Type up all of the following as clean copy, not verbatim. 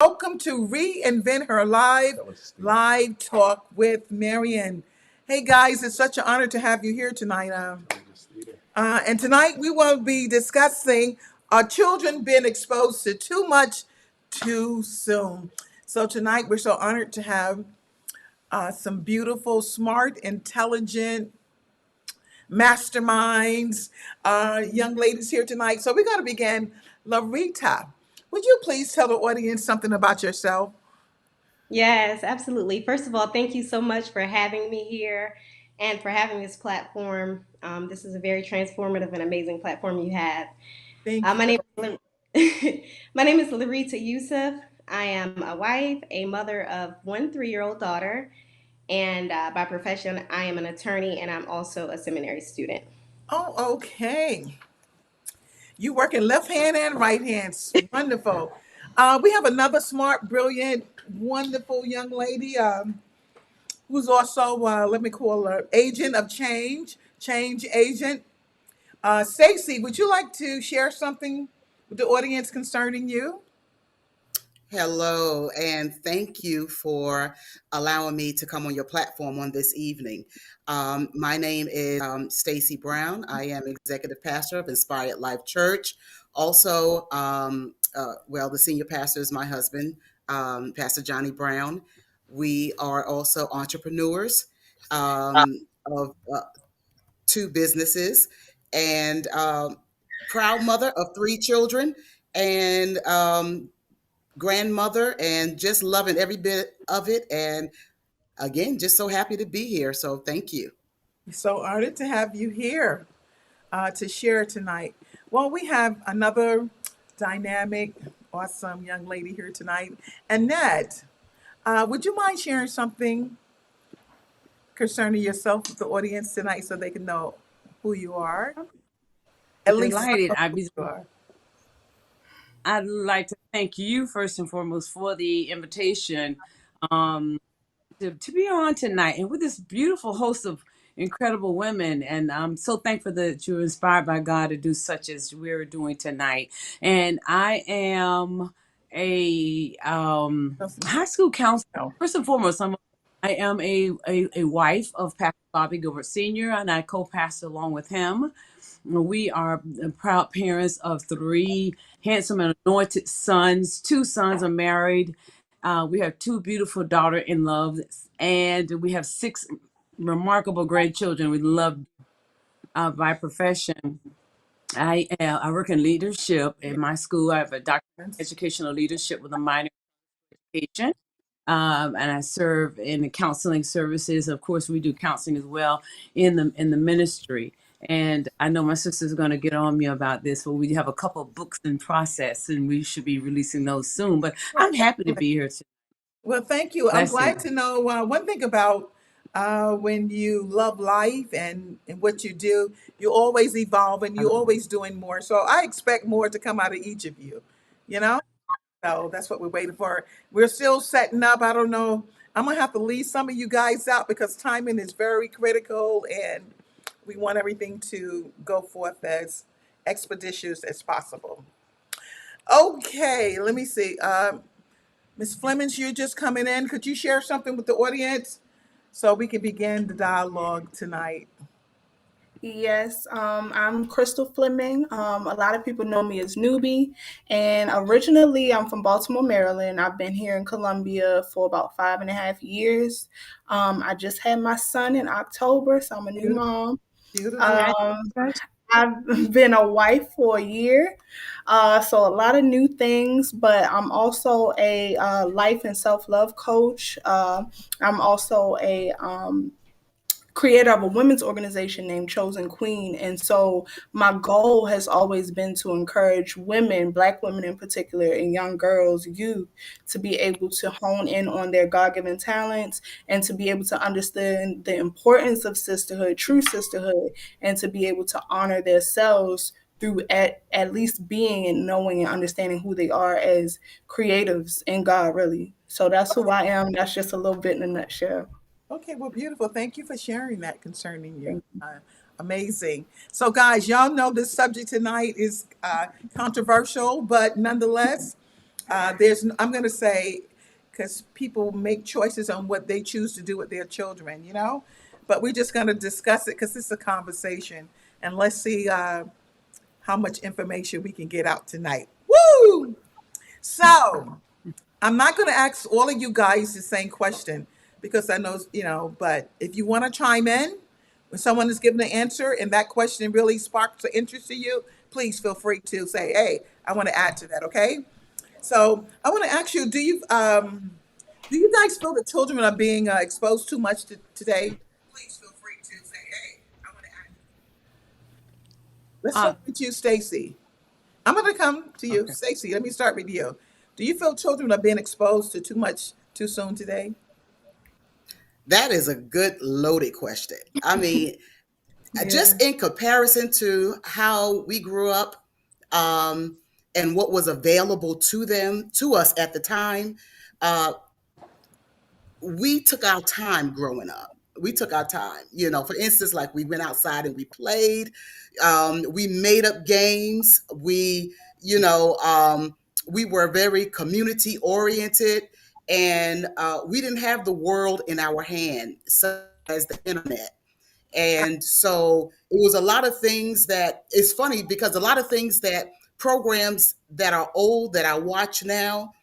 Welcome to Reinvent Her Live Talk with Marion. Hey guys, it's such an honor to have you here tonight. And tonight we will be discussing are children being exposed to too much too soon. So tonight we're so honored to have some beautiful, smart, intelligent masterminds, young ladies here tonight. So we're going to begin. Larita, would you please tell the audience something about yourself? Yes, absolutely. First of all, thank you so much for having me here and for having this platform. This is a very transformative and amazing platform you have. Thank you. My name is my name is Larita Youssef. I am a wife, a mother of one 3-year-old daughter, and by profession, I am an attorney and I'm also a seminary student. Oh, okay. You work in left hand and right hands. Wonderful. We have another smart, brilliant, wonderful young lady who's also, let me call her, agent of change agent. Stacy, would you like to share something with the audience concerning you? Hello, and thank you for allowing me to come on your platform on this evening. My name is Stacy Brown. I am executive pastor of Inspired Life Church. Also, the senior pastor is my husband, Pastor Johnny Brown. We are also entrepreneurs of two businesses and proud mother of three children and grandmother and just loving every bit of it. And again, just so happy to be here. So thank you. So honored to have you here to share tonight. Well, we have another dynamic, awesome young lady here tonight. Annette, would you mind sharing something concerning yourself with the audience tonight so they can know who you are? At least some Delighted. of who you are. I'd like to thank you first and foremost for the invitation um, to be on tonight and with this beautiful host of incredible women. And I'm so thankful that you're inspired by God to do such as we're doing tonight. And I am a high school counselor. No. First and foremost, I am a wife of Pastor Bobby Gilbert Sr., and I co-pastor along with him. We are proud parents of three handsome and anointed sons. Two sons are married. We have two beautiful daughter in love, and we have six remarkable grandchildren. We love by profession. I work in leadership in my school. I have a doctorate in educational leadership with a minor in education. And I serve in the counseling services. Of course, we do counseling as well in the ministry. And I know my sister's going to get on me about this, but we have a couple of books in process, and we should be releasing those soon. But I'm happy to be here. Well, thank you. I'm Blessing. glad to know one thing about when you love life and what you do, you always evolve and you're always doing more. So I expect more to come out of each of you, you know? So that's what we're waiting for. We're still setting up. I don't know. I'm going to have to leave some of you guys out because timing is very critical and we want everything to go forth as expeditious as possible. Okay, let me see. Ms. Flemings, you're just coming in. Could you share something with the audience so we can begin the dialogue tonight? Yes, I'm Crystal Fleming. A lot of people know me as Newbie, and originally I'm from Baltimore, Maryland. I've been here in Columbia for about 5.5 years. I just had my son in October, so I'm a new Beautiful. mom. Beautiful. Um, I've been a wife for a year, so a lot of new things, but I'm also a life and self love coach. I'm also a creator of a women's organization named Chosen Queen. And so my goal has always been to encourage women, Black women in particular, and young girls, youth, to be able to hone in on their God given talents and to be able to understand the importance of sisterhood, true sisterhood, and to be able to honor themselves through at least being and knowing and understanding who they are as creatives in God, really. So that's who I am. That's just a little bit in a nutshell. Okay, well, beautiful. Thank you for sharing that concerning you. Thank you. Amazing. So, guys, y'all know this subject tonight is controversial, but nonetheless, I'm going to say, because people make choices on what they choose to do with their children, but we're just going to discuss it because it's a conversation, and let's see how much information we can get out tonight. Woo! So I'm not going to ask all of you guys the same question because I know, but if you want to chime in when someone is giving an answer and that question really sparks an interest to you, please feel free to say, hey, I want to add to that, okay? So I want to ask you, do you guys feel that children are being exposed too much today? Please feel free to say, hey, I want to add. Let's Uh, start with you, Stacy. I'm going to come to you, okay. Stacy. Let me start with you. Do you feel children are being exposed to too much too soon today? That is a good loaded question. I mean, Yeah. just in comparison to how we grew up, um, and what was available to us at the time, uh, we took our time growing up. We took our time. For instance, like we went outside and we played. We made up games. We were very community oriented, and we didn't have the world in our hand, such as the internet. And so it was a lot of things that it's funny because a lot of things that programs that are old that I watch now,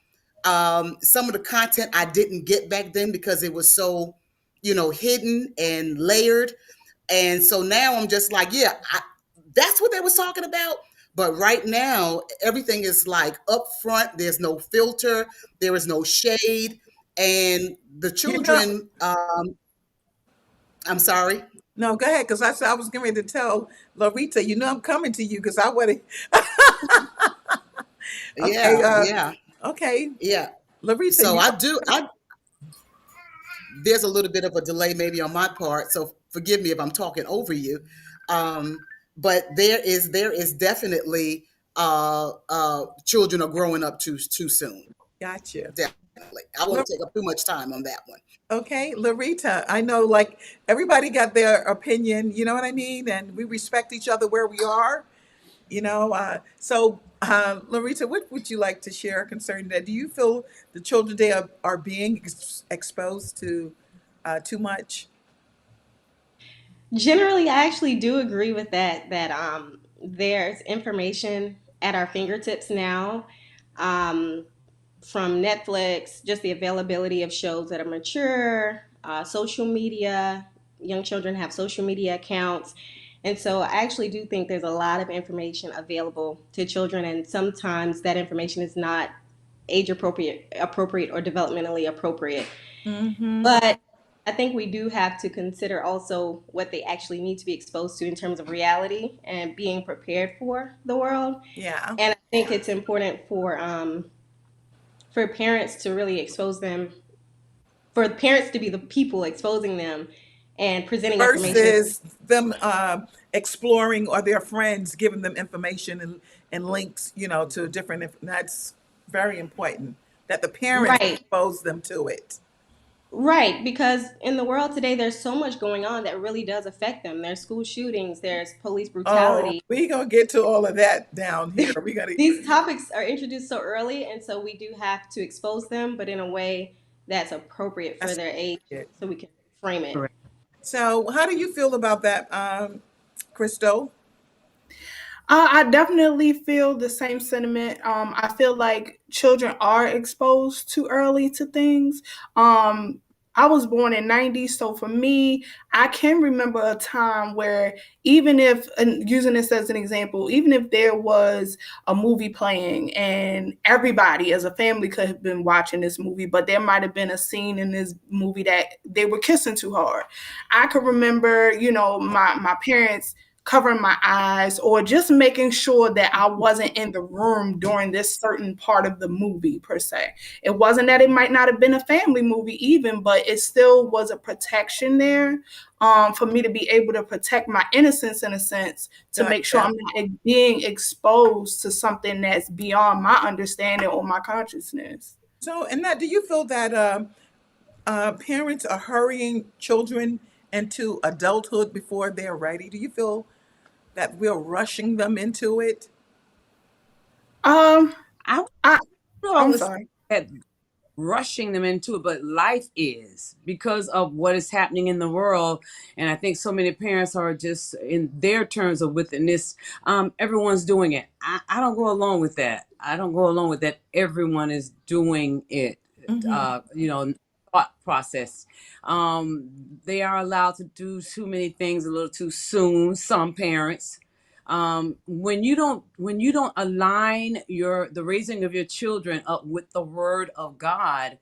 some of the content I didn't get back then because it was so, hidden and layered. And so now I'm just like, yeah, that's what they was talking about. But right now, everything is like upfront. There's no filter. There is no shade. And the You know, children, I'm sorry. no, go ahead, because I said I was getting ready to tell Larita, I'm coming to you because I want to. Okay, Yeah, yeah, okay, yeah. Larita, So there's a little bit of a delay maybe on my part, so forgive me if I'm talking over you. Um, but there is definitely children are growing up too soon. gotcha. Definitely, I won't take up too much time on that one. Okay, Larita, I know like everybody got their opinion, you know what I mean? And we respect each other where we are, Larita, what would you like to share concerning that? Do you feel the children today are being exposed to too much? Generally, I actually do agree with that. That there's information at our fingertips now, um, from Netflix, just the availability of shows that are mature, social media. Young children have social media accounts, and so I actually do think there's a lot of information available to children, and sometimes that information is not age appropriate or developmentally appropriate. Mm-hmm. But I think we do have to consider also what they actually need to be exposed to in terms of reality and being prepared for the world. Yeah. And I think it's important for parents to really expose them, for parents to be the people exposing them and presenting information. Versus them exploring or their friends giving them information and links, to different. That's very important that the parents Right. expose them to it. Right, because in the world today, there's so much going on that really does affect them. There's school shootings, there's police Oh, brutality. we gonna get to all of that down here. We gotta. These topics are introduced so early, and so we do have to expose them, but in a way that's appropriate for That's their age, it. so we can frame it. Correct. So, how do you feel about that, Crystal? I definitely feel the same sentiment. I feel like children are exposed too early to things. I was born in '90s, so for me, I can remember a time where even if, and using this as an example, even if there was a movie playing and everybody as a family could have been watching this movie, but there might have been a scene in this movie that they were kissing too hard. I could remember, my parents covering my eyes or just making sure that I wasn't in the room during this certain part of the movie per se. It wasn't that it might not have been a family movie even, but it still was a protection there, for me to be able to protect my innocence in a sense, to make sure Gotcha. I'm not being exposed to something that's beyond my understanding or my consciousness. So, and that, do you feel that parents are hurrying children into adulthood before they're ready? Do you feel that we're rushing them into it? Um, I I I'm always sorry. that rushing them into it, but life is because of what is happening in the world. And I think so many parents are just in their terms of within this. Everyone's doing it. I don't go along with that. I don't go along with that. Everyone is doing it. Hmm. Thought process. They are allowed to do too many things a little too soon. Some parents, when you don't align the raising of your children up with the word of God,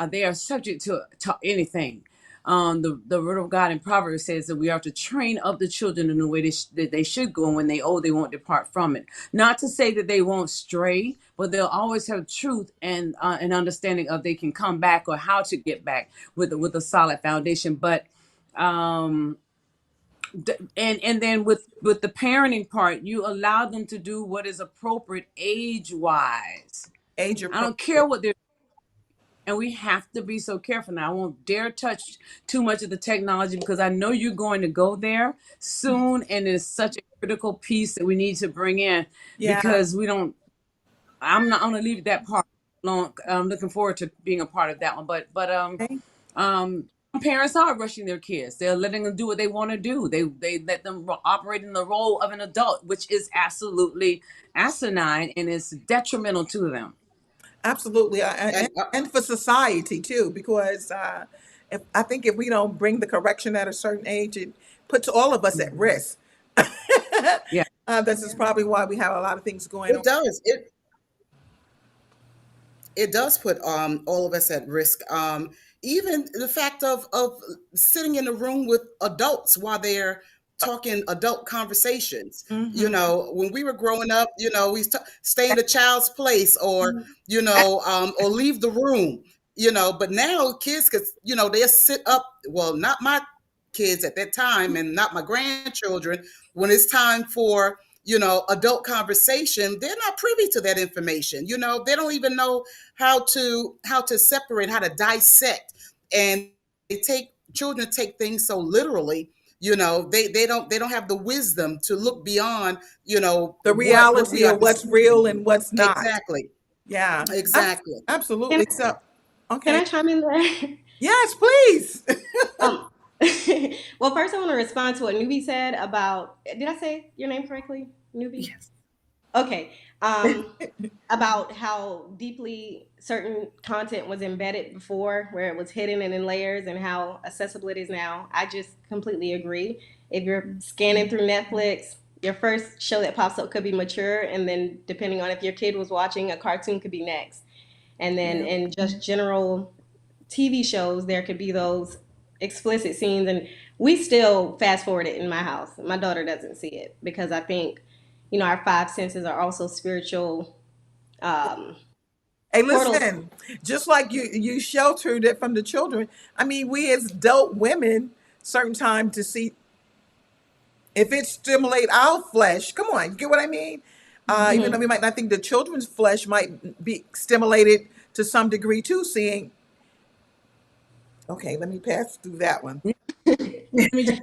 they are subject to anything. The word of God in Proverbs says that we are to train up the children in the way that they should go, and when they old, they won't depart from it. Not to say that they won't stray, but they'll always have truth and an understanding of they can come back or how to get back with a solid foundation. But um, and then with the parenting part, you allow them to do what is appropriate age wise. Age I don't care appropriate. what they're, and we have to be so careful now. I won't dare touch too much of the technology because I know you're going to go there soon, and it's such a critical piece that we need to bring in Yeah. because we don't. I'm gonna leave that part alone. I'm looking forward to being a part of that one. But Okay. um, parents are rushing their kids. They're letting them do what they want to do. They let them operate in the role of an adult, which is absolutely asinine and is detrimental to them. Absolutely. And And for society too, because I think if we don't bring the correction at a certain age, it puts all of us at Mhm. risk. Yeah. This is probably why we have a lot of things going on. it does. It does put all of us at risk. Even the fact of sitting in a room with adults while they're talking adult conversations. You Hmm. know, when we were growing up, we stay in a child's place, or or leave the room. But now kids could, they'll sit up. Well, not my kids at that time, and not my grandchildren. When it's time for adult conversation, they're not privy to that information. They don't even know how to separate, how to dissect, and children take things so literally. They don't have the wisdom to look beyond The what we reality are of what's real and what's not. exactly. Yeah, Exactly. Can absolutely. So, can okay. I chime in there? Yes, please. um, well, first I want to respond to what Nubi said about. Did I say your name correctly, Nubi? Yes. Okay. Um, about how deeply certain content was embedded before, where it was hidden and in layers, and how accessible it is now. I just completely agree. If you're scanning through Netflix, your first show that pops up could be mature, and then depending on if your kid was watching, a cartoon could be next. And then Yeah. in just general TV shows, there could be those explicit scenes, and we still fast forward it in my house. My daughter doesn't see it because I think, our five senses are also spiritual um, Hey, portals. listen, just like you sheltered it from the children, I mean, we as adult women, certain time to see if it stimulate our flesh. Come on, you get what I mean? Even though Mhm. we might not think the children's flesh might be stimulated to some degree too, seeing, okay, let me pass through that one. Let me just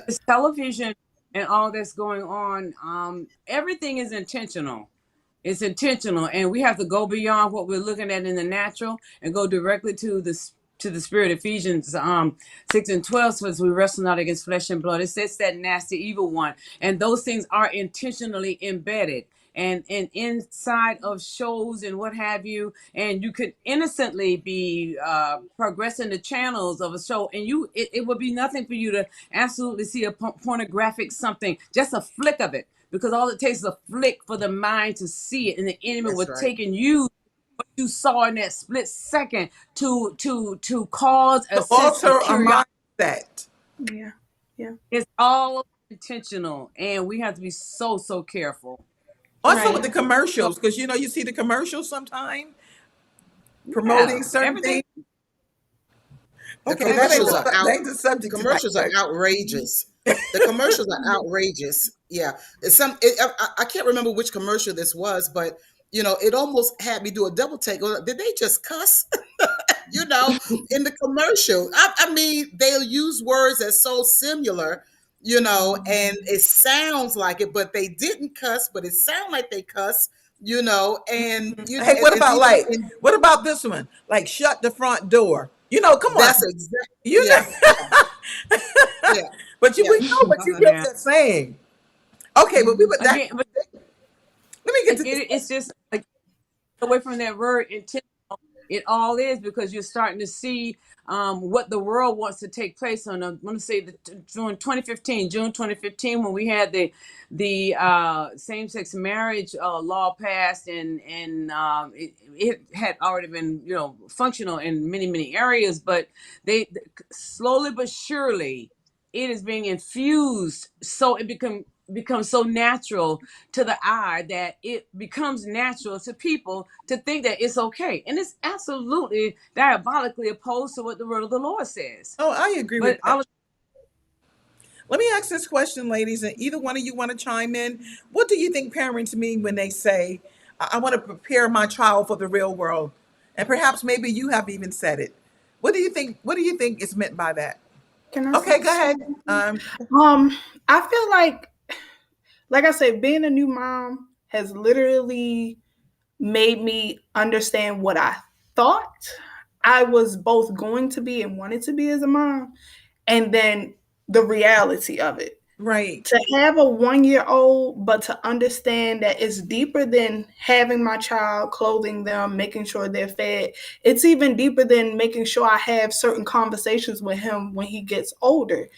this television and all that's going on. Everything is intentional. It's intentional, and we have to go beyond what we're looking at in the natural and go directly to the spirit. Ephesians 6:12 says we wrestle not against flesh and blood. It says that nasty evil one, and those things are intentionally embedded and inside of shows and what have you. And you could innocently be progressing the channels of a show, and it would be nothing for you to absolutely see a pornographic something, just a flick of it, because all it takes is a flick for the mind to see it, and the enemy That's will right. take and use what you saw in that split second to cause a To sense alter of a curiosity. mindset. Yeah. Yeah. It's all intentional, and we have to be so careful. Also with Right. the So commercials, because you see the commercials sometime yeah, promoting certain everything things. The Okay, that ain't commercials are the, out. that ain't the subject tonight. Commercials are But outrageous. The commercials are outrageous. Yeah, I can't remember which commercial this was, but it almost had me do a double take. Well, did they just cuss? you know, in the commercial. I mean, they'll use words that's so similar, and it sounds like it, but they didn't cuss, but it sounds like they cuss. and Hey, what and about even like in what about this one? Like shut the front door. Come on. that's exact You yeah, know, yeah, but you yeah. we know what you get Yeah. that saying. Okay, but we Mhm. but that Again, but let me get to this again, it's just like away from that word intentional. It all is because you're starting to see what the world wants to take place on. I want to say the June 2015, when we had the same sex marriage law passed, and it had already been functional in many areas, but they slowly but surely it is being infused, so it becomes so natural to the eye that it becomes natural to people to think that it's okay. And it's absolutely diabolically opposed to what the word of the Lord says. Oh, I agree with But that. all of Let me ask this question, ladies, and either one of you want to chime in. What do you think parents mean when they say, I want to prepare my child for the real world? And perhaps maybe you have even said it. What do you think is meant by that? Can I Okay, go say ahead. something? Um, I feel like I said, being a new mom has literally made me understand what I thought I was both going to be and wanted to be as a mom, and then the reality of it. Right. To have a 1 year old, but to understand that it's deeper than having my child, clothing them, making sure they're fed. It's even deeper than making sure I have certain conversations with him when he gets older.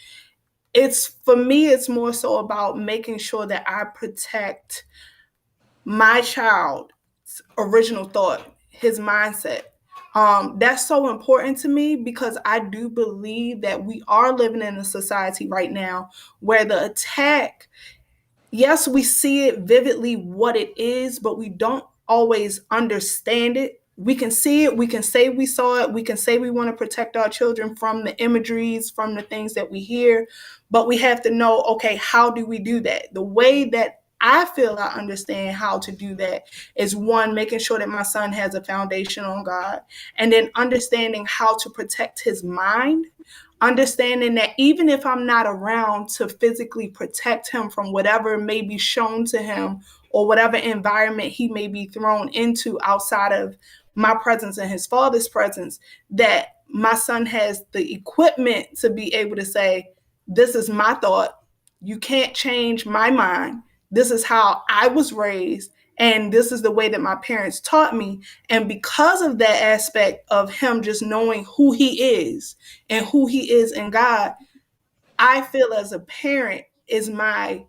It's for me, it's more so about making sure that I protect my child's original thought, his mindset. That's so important to me because I do believe that we are living in a society right now where the attack, yes, we see it vividly what it is, but we don't always understand it. We can see it, we can say we saw it, we can say we want to protect our children from the imageries, from the things that we hear, but we have to know, okay, how do we do that? The way that I feel I understand how to do that is one, making sure that my son has a foundation on God, and then understanding how to protect his mind, understanding that even if I'm not around to physically protect him from whatever may be shown to him or whatever environment he may be thrown into outside of my presence and his father's presence, that my son has the equipment to be able to say, this is my thought. You can't change my mind. This is how I was raised. And this is the way that my parents taught me. And because of that aspect of him just knowing who he is and who he is in God, I feel as a parent is my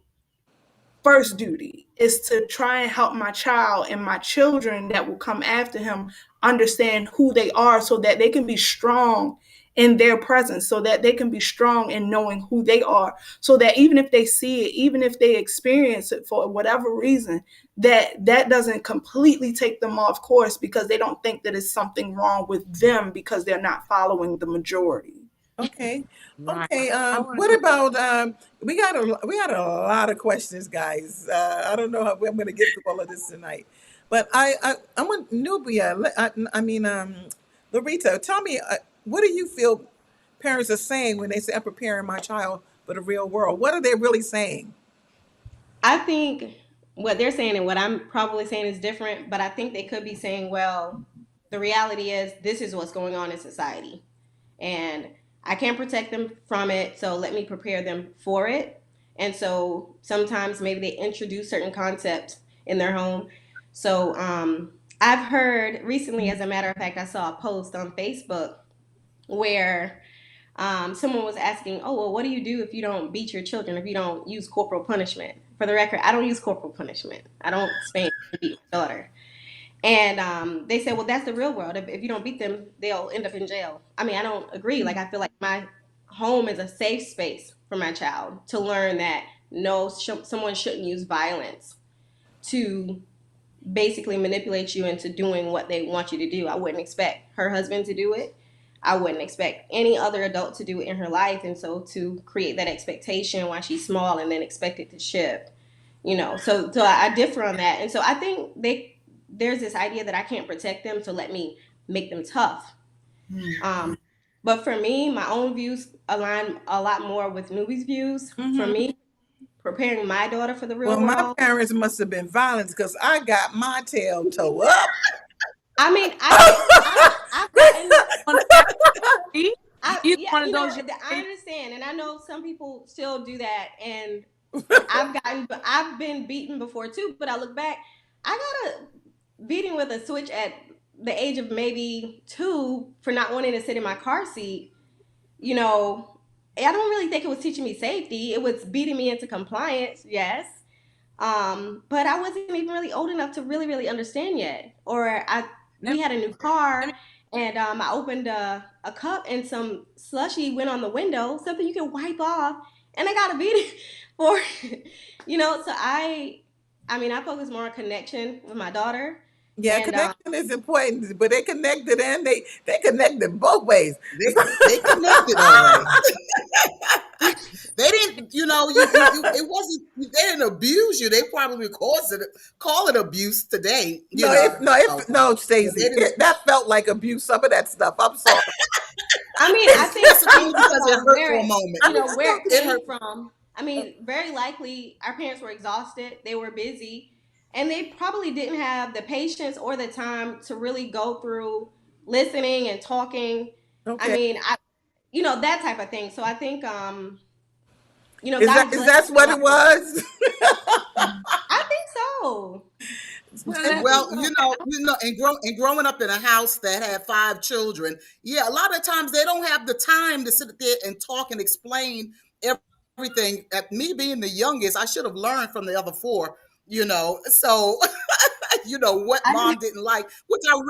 first duty is to try and help my child and my children that will come after him understand who they are so that they can be strong in their presence, so that they can be strong in knowing who they are, so that even if they see it, even if they experience it for whatever reason, that doesn't completely take them off course because they don't think that it's something wrong with them because they're not following the majority. Okay. right. Okay. I want What to. about we got a lot of questions, guys. I don't know how I'm going to get through all of this tonight, but I want Nubia. I mean, Larita, tell me, what do you feel parents are saying when they say, "I'm preparing my child for the real world"? What are they really saying? I think what they're saying and what I'm probably saying is different, but I think they could be saying, well, the reality is this is what's going on in society. And I can't protect them from it, so let me prepare them for it. And so sometimes maybe they introduce certain concepts in their home. So I've heard recently, as a matter of fact, I saw a post on Facebook where someone was asking, "Oh, well, what do you do if you don't beat your children? If you don't use corporal punishment?" For the record, I don't use corporal punishment. I don't spank and beat my daughter. And they said, "Well, that's the real world. If you don't beat them, they'll end up in jail." I mean, I don't agree. Like, I feel like my home is a safe space for my child to learn that no, someone shouldn't use violence to basically manipulate you into doing what they want you to do. I wouldn't expect her husband to do it. I wouldn't expect any other adult to do it in her life. And so to create that expectation while she's small and then expect it to shift, so I differ on that. And so I think there's this idea that I can't protect them, so let me make them tough. Um, but for me, my own views align a lot more with Newbie's views. For Mm-hmm. me, preparing my daughter for the Well, real my world. parents must have been violent because I got my tail toe up. I mean, I think I've gotten Want to ask me? Either yeah, one of those young I ladies? understand, and I know some people still do that, and I've been beaten before too. But I look back, I got a beating with a switch at the age of maybe 2 for not wanting to sit in my car seat. You know, I don't really think it was teaching me safety. It was beating me into compliance, yes. But I wasn't even really old enough to really understand yet. Or Let we had a new let me car, and I opened a cup, and some slushy went on the window, something you can wipe off, and I got a beating for, So I mean, I focus more on connection with my daughter, Yeah, and connection is important, but they connected and they connected both ways. They connected all right. They didn't, it wasn't, they didn't abuse you. They probably call it abuse today, No, if no, if no, but they Stacey, didn't. that felt like abuse. Some of that stuff. I'm sorry. I mean, I think That's only based because it on hurt for a moment. I where know it It this. came hurt. from. I mean, very likely our parents were exhausted, they were busy, and they probably didn't have the patience or the time to really go through listening and talking. I Okay, mean, that type of thing. So I think is God that has is blessed that me a what lot it more. was? I think so. well, I let, think Well, so. and growing up in a house that had 5 children, yeah, a lot of times they don't have the time to sit there and talk and explain everything. At me being the youngest, I should have learned from the other four, So what I mom didn't like, which I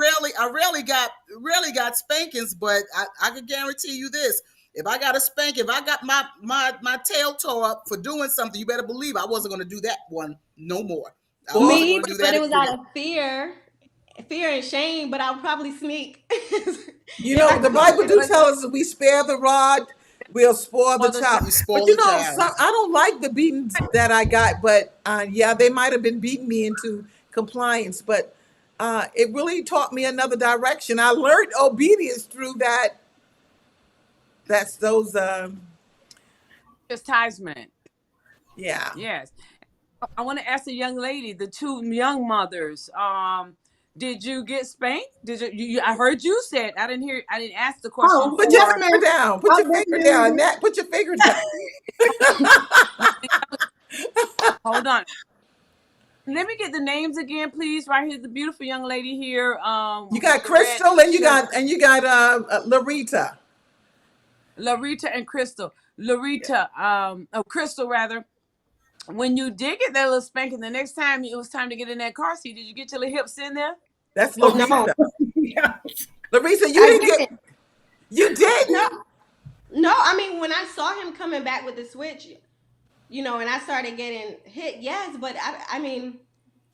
rarely got spankings, but I can guarantee you this. If I got a spank, if I got my tail tore up for doing something, you better believe I wasn't going to do that one no more. I Well, wasn't Me going either, to do but that it was again. out of fear and shame. But I'll probably sneak you if I know the could. Bible do tell us that we spare the rod, we'll spoil the for the child. child. You But spoil the child. I don't like the beatings that I got. But yeah, they might have been beating me into compliance. But it really taught me another direction. I learned obedience through that. That's those. Chastisement. Yeah, Yes. I want to ask the young lady, the two young mothers. Did you get spanked? Did I heard you said. I didn't ask the question Oh, put your yes, for. ma'am. finger down. Put I your finger definitely down. did. Nat, put your finger down. Hold on. Let me get the names again, please. Right here, the beautiful young lady here, You with got the red Crystal and shirt, you got Larita. Larita and Crystal. Larita, Crystal rather. When you did get that little spanking, the next time it was time to get in that car seat, did you get your little hips in there? That's No, Larita. Yeah. Larita, you I didn't didn't. get. You No, didn't. no. I mean, when I saw him coming back with the switch, and I started getting hit, yes, but I mean,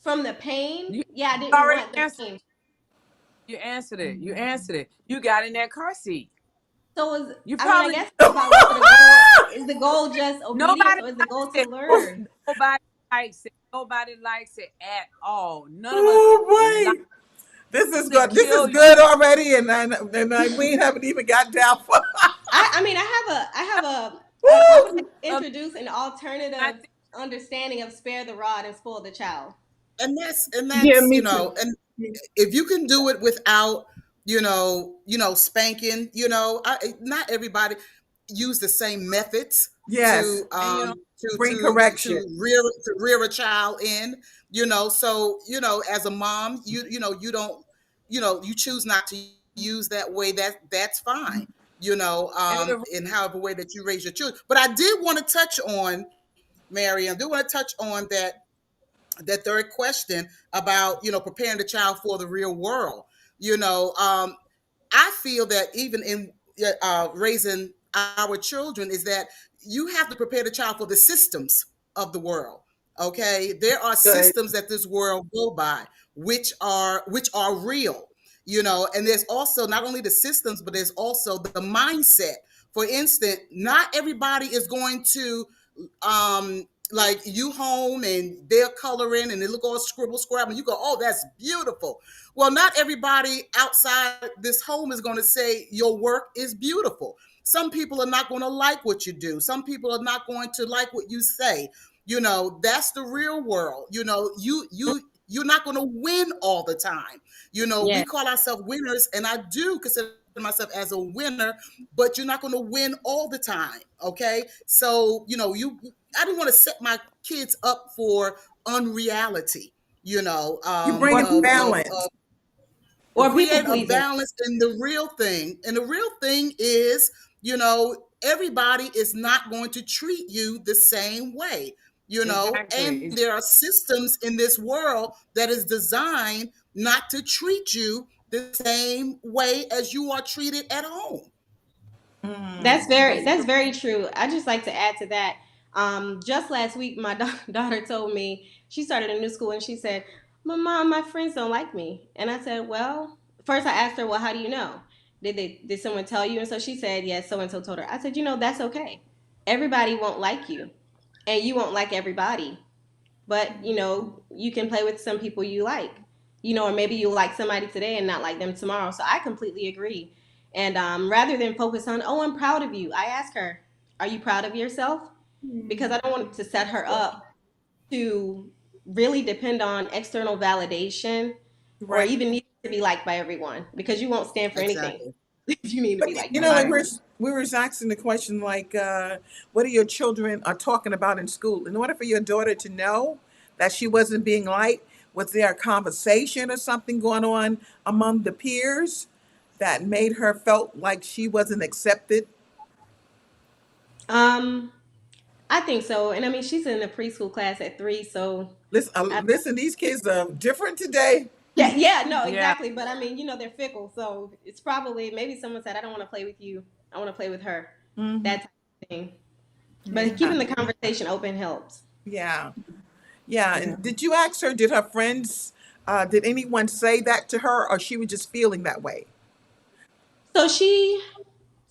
from the pain, You yeah, I didn't already want the answered. pain. You answered it. You answered it. You got in that car seat. So is You I mean, I probably guess it's about whether the goal is the goal just obedience nobody or is the likes goal to it. learn? Nobody likes it. Nobody likes it at all. None of us like Oh boy, this is to good. This is kill you. good already, we haven't even got down for. I mean, I would like Woo! to Um, introduce an I alternative think understanding of spare the rod and spoil the child. Yeah, And me too. and if you can do it without spanking, not everybody use the same methods Yes, to and bring correction. rear a child in, so as a mom, you don't, you choose not to use that way, that's fine, and the in however way that you raise your children. But I did want to touch on, Mary, I do want to touch on that third question about preparing the child for the real world. you know um, I feel that even in raising our children is that you have to prepare the child for the systems of the world. Okay, there are Good. systems that this world go by, which are real. And there's also not only the systems, but there's also the mindset. For instance, not everybody is going to like you home and they're coloring and they look all scribble scrabble and you go, oh, that's beautiful. Well, not everybody outside this home is going to say your work is beautiful. Some people are not going to like what you do. Some people are not going to like what you say. That's the real world. You're not going to win all the time. We Yeah. call ourselves winners, and I do consider myself as a winner, but you're not going to win all the time. Okay, so I didn't want to set my kids up for unreality. You bring balance. Or people Create a pleasing. balance in the real thing. And the real thing is, everybody is not going to treat you the same way, and Exactly. there are systems in this world that is designed not to treat you the same way as you are treated at home. Mm, so That's true. very true. I just like to add to that. Just last week, my daughter told me she started a new school, and she said, "My mom, my friends don't like me." And I said, "Well, first I asked her, well, how do you know? Did someone tell you?" And so she said, "Yes, so and so told her." I said, that's okay. Everybody won't like you, and you won't like everybody. But you can play with some people you like, or maybe you like somebody today and not like them tomorrow. So I completely agree. And rather than focus on, oh, I'm proud of you, I ask her, are you proud of yourself? Because I don't want to set her up to really depend on external validation or Right. even need to be liked by everyone, because you won't stand for anything Exactly. if you need to But be liked you by know, like everyone. we were asking the question like, what are your children are talking about in school? In order for your daughter to know that she wasn't being liked, was there a conversation or something going on among the peers that made her felt like she wasn't accepted? um I think so. And I mean, she's in a preschool class at 3, so I Listen, these kids are different today. yeah, yeah, no, Yeah. exactly. But I mean, they're fickle, so it's probably maybe someone said, "I don't want to play with you. I want to play with her." Hmm. That type of thing. But Yeah, keeping the conversation open helps. yeah, yeah. Yeah. And did you ask her? Did her friends? Did anyone say that to her, or she was just feeling that way? So she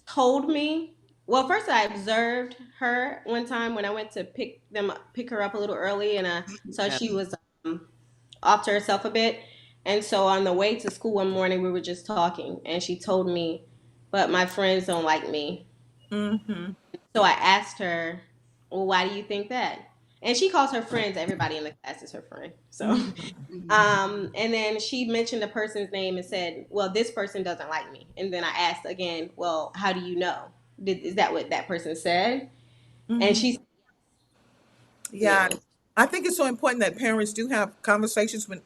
told me. Well, first I observed her one time when I went to pick her up a little early, and I saw Yeah. she was off to herself a bit. And so on the way to school one morning, we were just talking, and she told me, "But my friends don't like me." Hmm. So I asked her, "Well, why do you think that?" And she calls her friends, everybody in the class is her friend. So, Hmm. and then she mentioned a person's name and said, "Well, this person doesn't like me." And then I asked again, "Well, how do you know? Is that what that person said?" And Hmm. she said, Yeah, "Yeah." I think it's so important that parents do have conversations when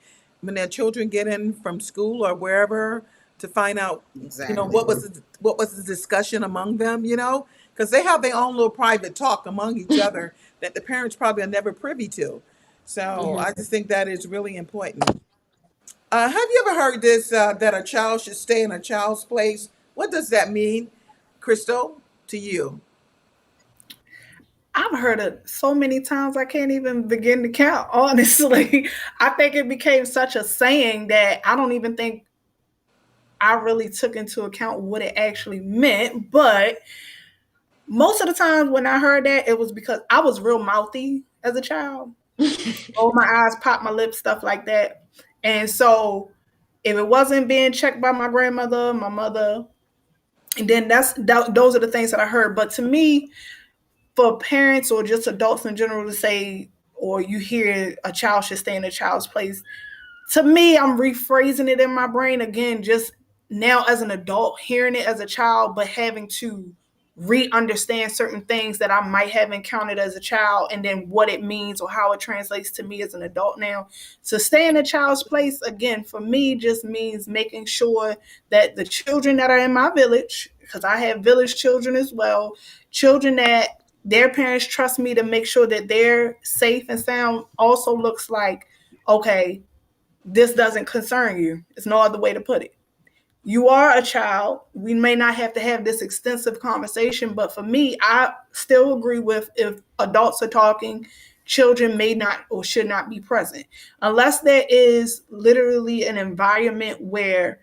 their children get in from school or wherever to find out, Exactly. what was the discussion among them, because they have their own little private talk among each other that the parents probably are never privy to. So Mhm. I just think that is really important. Have you ever heard this that a child should stay in a child's place? What does that mean, Crystal, to you? I've heard it so many times I can't even begin to count, honestly. I think it became such a saying that I don't even think I really took into account what it actually meant. But most of the times when I heard that, it was because I was real mouthy as a child. Roll my eyes, pop my lips, stuff like that. And so if it wasn't being checked by my grandmother, my mother, and then those are the things that I heard. But to me, for parents or just adults in general to say, or you hear a child should stay in a child's place, to me, I'm rephrasing it in my brain again, just now as an adult, hearing it as a child, but having to re-understand certain things that I might have encountered as a child and then what it means or how it translates to me as an adult now. So stay in a child's place again for me just means making sure that the children that are in my village, because I have village children as well, children that their parents trust me to make sure that they're safe and sound also looks like, okay, this doesn't concern you. It's no other way to put it. You are a child. We may not have to have this extensive conversation, but for me, I still agree with if adults are talking, children may not or should not be present. Unless there is literally an environment where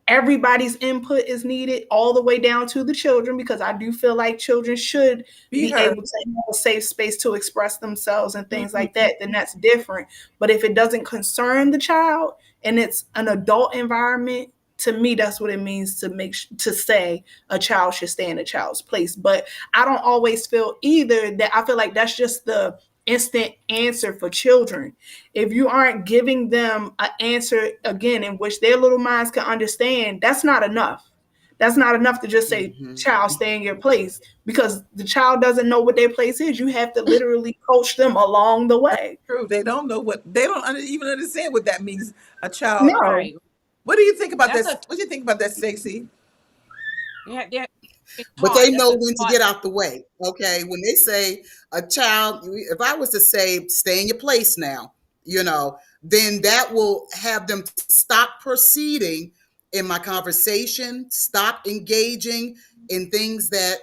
everybody's input is needed all the way down to the children, because I do feel like children should Be be heard. able to have a safe space to express themselves and things like Mhm. that, then that's different. But if it doesn't concern the child and it's an adult environment, to me that's what it means to to say a child should stay in a child's place. But I don't always feel either that, I feel like that's just the instant answer for children. If you aren't giving them an answer again in which their little minds can understand, that's not enough. That's not enough to just say, Hmm. child, stay in your place, because the child doesn't know what their place is. You have to literally coach them along the That's way. true. They don't know what they don't even understand what that means. A child. No. Right. What do you think about That's this? a What do you think about that, Stacey? they're being But taught. they That's know a when to taught. get out the way. Okay. When they say a child, if I was to say, stay in your place now, then that will have them stop proceeding in my conversation, stop engaging in things that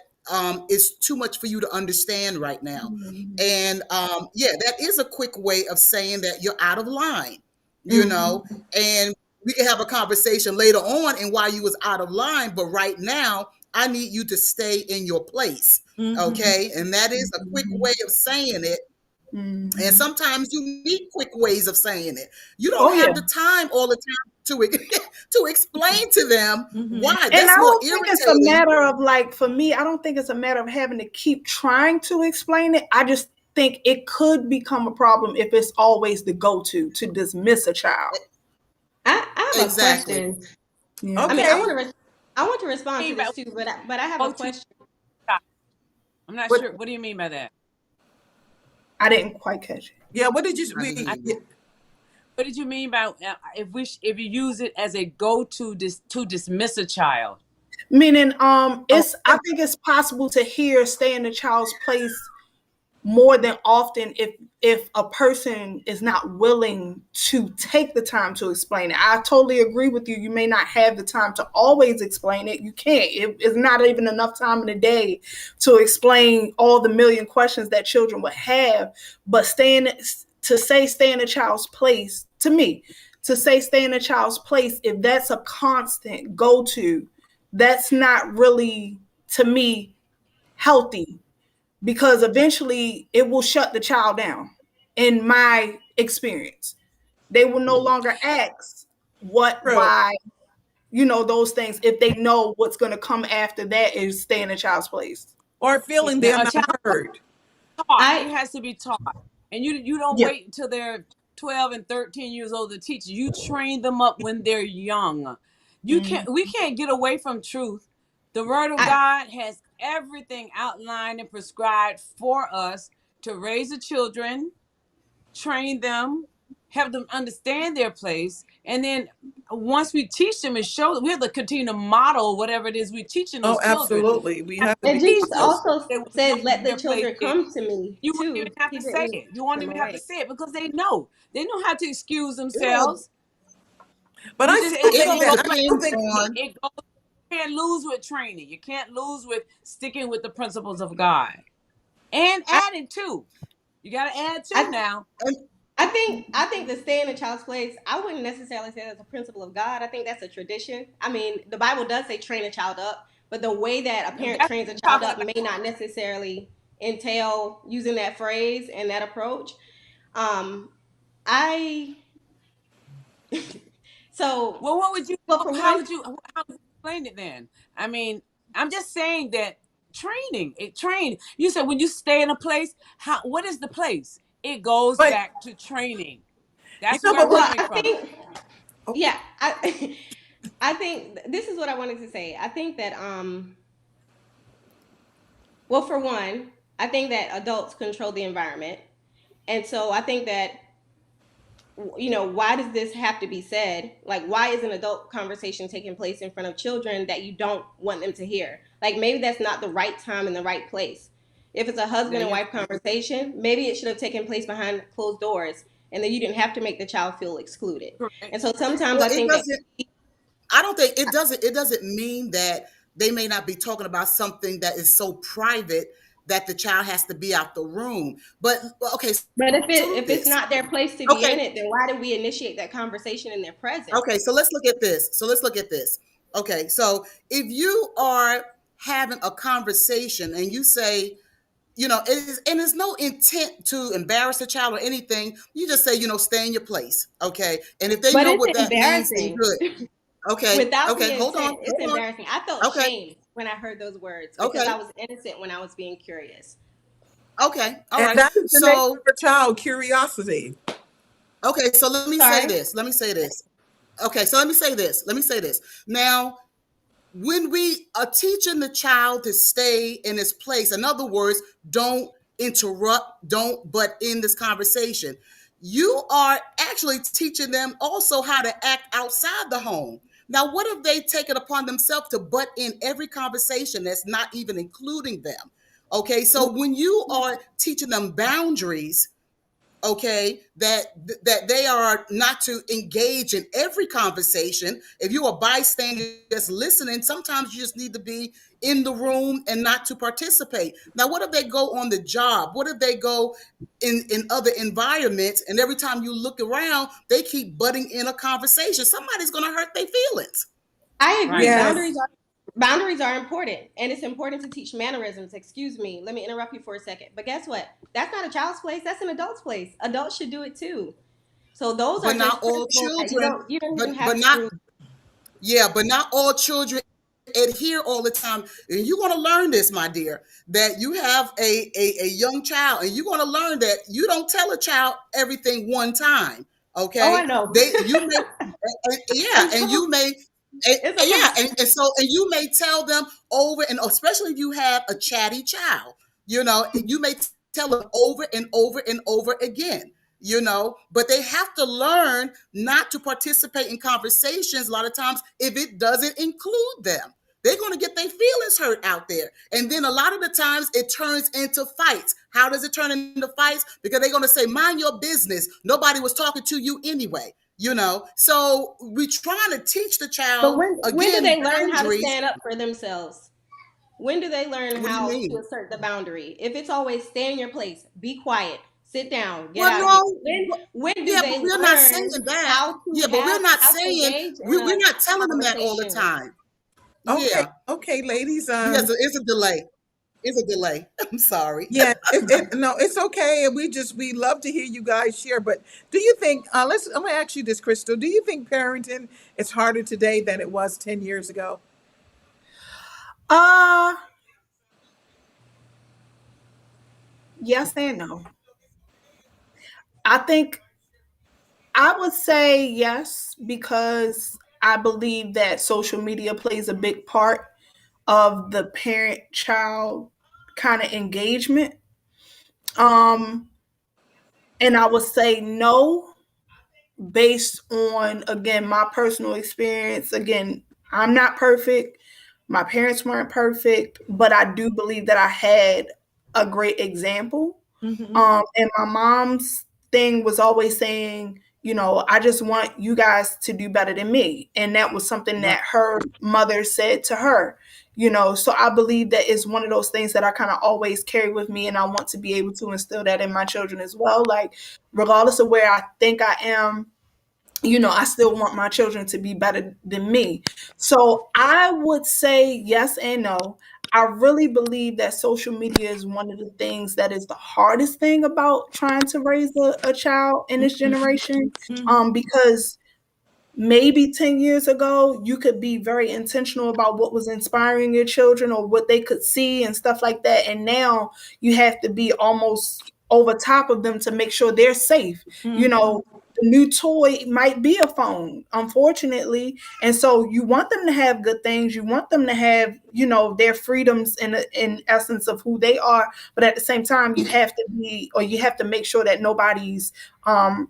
is too much for you to understand right now. Mhm. And yeah, that is a quick way of saying that you're out of line, you know, Mhm. and we can have a conversation later on and why you was out of line, but right now I need you to stay in your place. Mm-hmm. Okay. And that is a quick way of saying it. And Mhm. sometimes you need quick ways of saying it. You don't Oh yeah. have the time all the time to explain to them Mm-hmm. why. And I That's more don't think it's a irritating. matter of, like, for me, I don't think it's a matter of having to keep trying to explain it. I just think it could become a problem if it's always the go to dismiss a child. I have a Exactly. question. I Yeah. mean, Okay. I want to respond to Mean by this too, but I have a go to question. child. I'm not What? sure. What do you mean by that? I didn't quite catch it. Yeah. What did you? I didn't hear We. you. Yeah, What did you mean by if you use it as a go to to dismiss a child? Meaning, oh, I think it's possible to hear stay in the child's place more than often if a person is not willing to take the time to explain it. I totally agree with you. You may not have the time to always explain it. You can't. It's not even enough time in the day to explain all the million questions that children would have. But stay in a child's place, to me, to say stay in a child's place, if that's a constant go to, that's not really, to me, healthy, because eventually it will shut the child down. In my experience, they will no Mhm. longer ask what, true. why, those things, if they know what's going to come after that is stay in a child's place. Or feeling Yeah, they're a not child heard. taught. I It has to be taught, and you don't Yeah. wait until they're 12 and 13 years old to teach. You train them up when they're young. You Mm. can't. We can't get away from truth. The Word of I God has everything outlined and prescribed for us to raise the children, train them, help them understand their place, and then once we teach them and show them, we have to continue to model whatever it is we're teaching Oh, those children. absolutely. We Have have to and be to teach Jesus them models. also they will know said, "Let the their place children is. come to me You won't even too." have He to say didn't it. You won't turn them even have to away. say it because they know. They know how to excuse It all themselves. But You I just still it think all that it I goes. still depends think on It goes. You can't lose with training. You can't lose with sticking with the principles of God and I, adding too. You got to add too I now. and I think the stay in a child's place, I wouldn't necessarily say that's a principle of God. I think that's a tradition. I mean, the Bible does say train a child up, but the way that a parent That's trains a child talking up about. may not necessarily entail using that phrase and that approach. Um, I so Well, what would you? well for How one, would you? How would you explain it then? I mean, I'm just saying that training. It train. You said when you stay in a place, how? What is the place? It goes but back to training. you That's know, where but I'm what well, coming I from. think okay. yeah, I I think this is what I wanted to say. I think that well for one, I think that adults control the environment. And so I think that why does this have to be said? Like, why is an adult conversation taking place in front of children that you don't want them to hear? Like, maybe that's not the right time and the right place. If it's a There husband and you wife conversation, maybe it should have taken place behind closed doors, and then you didn't have to make the child feel excluded. go. Correct. And so sometimes well, I it think that doesn't I don't think it doesn't mean that they may not be talking about something that is so private that the child has to be out the room. But well, okay, but so if it's this. not their place to be Okay, in it, then why did we initiate that conversation in their okay, presence? so let's look at this. Okay, so if you are having a conversation and you say, and there's no intent to embarrass the child or anything, you just say, stay in your place. Okay. And if they But know it's what that means, then embarrassing. good. Okay. Without Okay. the Hold on. intent, it's Hold embarrassing. I felt on. Okay. shame when I heard those words because Okay. I was innocent when I was being curious. Okay, all And right. that is the nature So, of a child, curiosity. okay, so let me say Sorry. this. Let me say this. Okay, so let me say this. Let me say this. Now, when we are teaching the child to stay in this place, in other words, don't interrupt, don't butt in this conversation, you are actually teaching them also how to act outside the home. Now, what if they take it upon themselves to butt in every conversation that's not even including them? Okay, so when you are teaching them boundaries, okay, that they are not to engage in every conversation. If you're a bystander just listening, sometimes you just need to be in the room and not to participate. Now, what if they go on the job? What if they go in other environments, and every time you look around they keep butting in a conversation? Somebody's going to hurt their feelings. I agree. Right. Yes. Boundaries are important, and it's important to teach mannerisms. Excuse me, let me interrupt you for a second. But guess what? That's not a child's place. That's an adult's place. Adults should do it too. So those But are not just all principles that children, you don't even but have not, to. yeah, but not all children adhere all the time. And you want to learn this, my dear, that you have a young child, and you're going to learn that you don't tell a child everything one time. Oh, I Okay. know. You may, I yeah, and know. you may, and, It's a yeah, process. and you may tell them over, and especially if you have a chatty child, you may tell them over and over and over again. But they have to learn not to participate in conversations a lot of times if it doesn't include them. They're going to get their feelings hurt out there. And then a lot of the times it turns into fights. How does it turn into fights? Because they're going to say, mind your business. Nobody was talking to you anyway. So we're trying to teach the But child, when do again, they learn how to boundaries. stand up for themselves? When do they learn What do you how to mean? assert the boundary? If it's always stay in your place, be quiet, sit down, get Well, out of here. no, When do yeah, but they we're not saying learn that. how to Yeah, but we're have not how to saying, engage in we're a not telling them that all the conversation? time. Okay. Yeah, Okay, ladies. because it's a delay. It's a delay. I'm sorry. Yeah. No, it's okay. We love to hear you guys share. But do you think? I'm gonna ask you this, Crystal. Do you think parenting is harder today than it was 10 years ago? Uh, yes and no. I think I would say yes because I believe that social media plays a big part of the parent child kind of engagement. Um, and I would say no based on, again, my personal experience. Again, I'm not perfect. My parents weren't perfect, but I do believe that I had a great example. Mm-hmm. And my mom's thing was always saying, I just want you guys to do better than me. And that was something Right. that her mother said to her. So I believe that it's one of those things that I kind of always carry with me. And I want to be able to instill that in my children as well. Like, regardless of where I think I am, I still want my children to be better than me. So I would say yes and no. I really believe that social media is one of the things that is the hardest thing about trying to raise a child in this generation, Mm-hmm. because maybe 10 years ago you could be very intentional about what was inspiring your children or what they could see and stuff like that, and now you have to be almost over top of them to make sure they're safe. Mm-hmm. The new toy might be a phone, unfortunately, and so you want them to have good things, you want them to have their freedoms in essence of who they are, but at the same time you have to make sure that nobody's um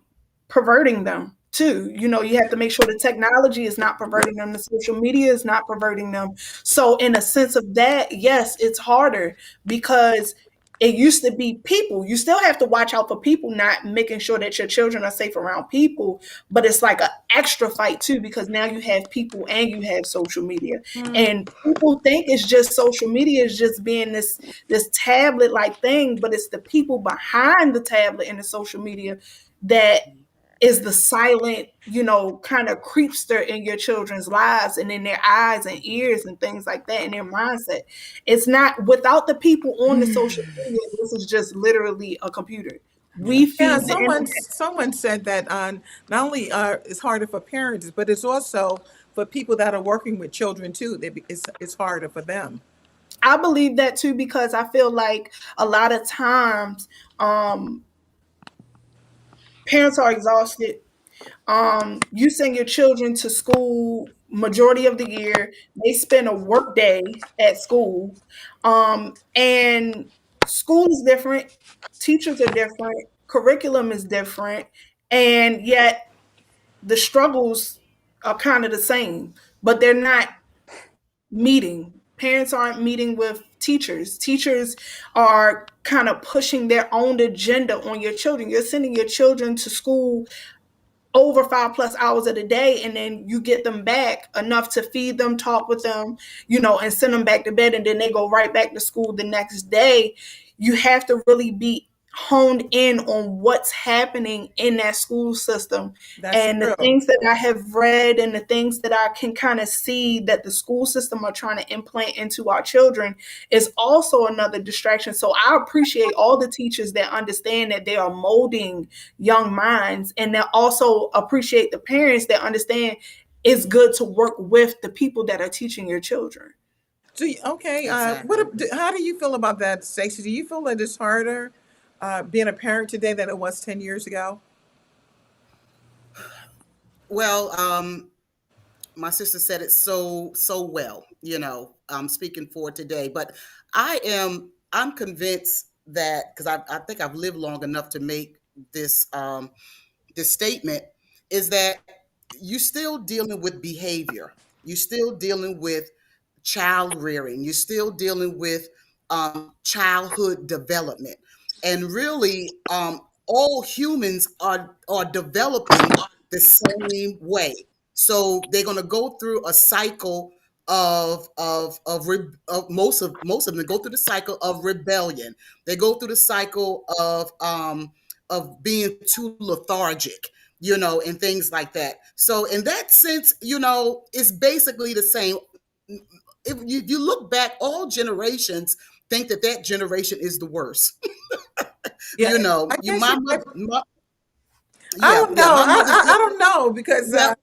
perverting them too. You have to make sure the technology is not perverting them, the social media is not perverting them. So in a sense of that, yes, it's harder because it used to be people. You still have to watch out for people, not making sure that your children are safe around people, but it's like an extra fight too, because now you have people and you have social media. And people think it's just social media is just being this tablet like thing, but it's the people behind the tablet and the social media that is the silent, kind of creepster in your children's lives and in their eyes and ears and things like that in their mindset. It's not without the people on the social media. This is just literally a computer. We Yeah, feed the someone said that not only it's harder for parents, but it's also for people that are working with children too. It's harder for them. I believe that too, because I feel like a lot of times um, parents are exhausted. You send your children to school majority of the year. They spend a work day at school, and school is different. Teachers are different. Curriculum is different, and yet the struggles are kind of the same, but they're not meeting. Parents aren't meeting with teachers. Teachers are kind of pushing their own agenda on your children. You're sending your children to school over 5+ hours of the day, and then you get them back enough to feed them, talk with them, and send them back to bed, and then they go right back to school the next day. You have to really be honed in on what's happening in that school system. That's And the true. things that I have read and the things that I can kind of see that the school system are trying to implant into our children is also another distraction. So I appreciate all the teachers that understand that they are molding young minds, and that also appreciate the parents that understand it's good to work with the people that are teaching your children. Okay, Exactly. how do you feel about that, Stacey? Do you feel that it's harder being a parent today than it was 10 years ago? Well, my sister said it so well, speaking for today. But I'm convinced that, because I think I've lived long enough to make this this statement, is that you're still dealing with behavior. You're still dealing with child rearing. You're still dealing with childhood development. And really, all humans are developing the same way. So they're going to go through a cycle of most of them go through the cycle of rebellion. They go through the cycle of being too lethargic, and things like that. So in that sense, it's basically the same. If you look back, all generations think that that generation is the worst. Yeah, I You guess my you might. mother, I yeah, don't yeah, know. my mother's I don't know because well,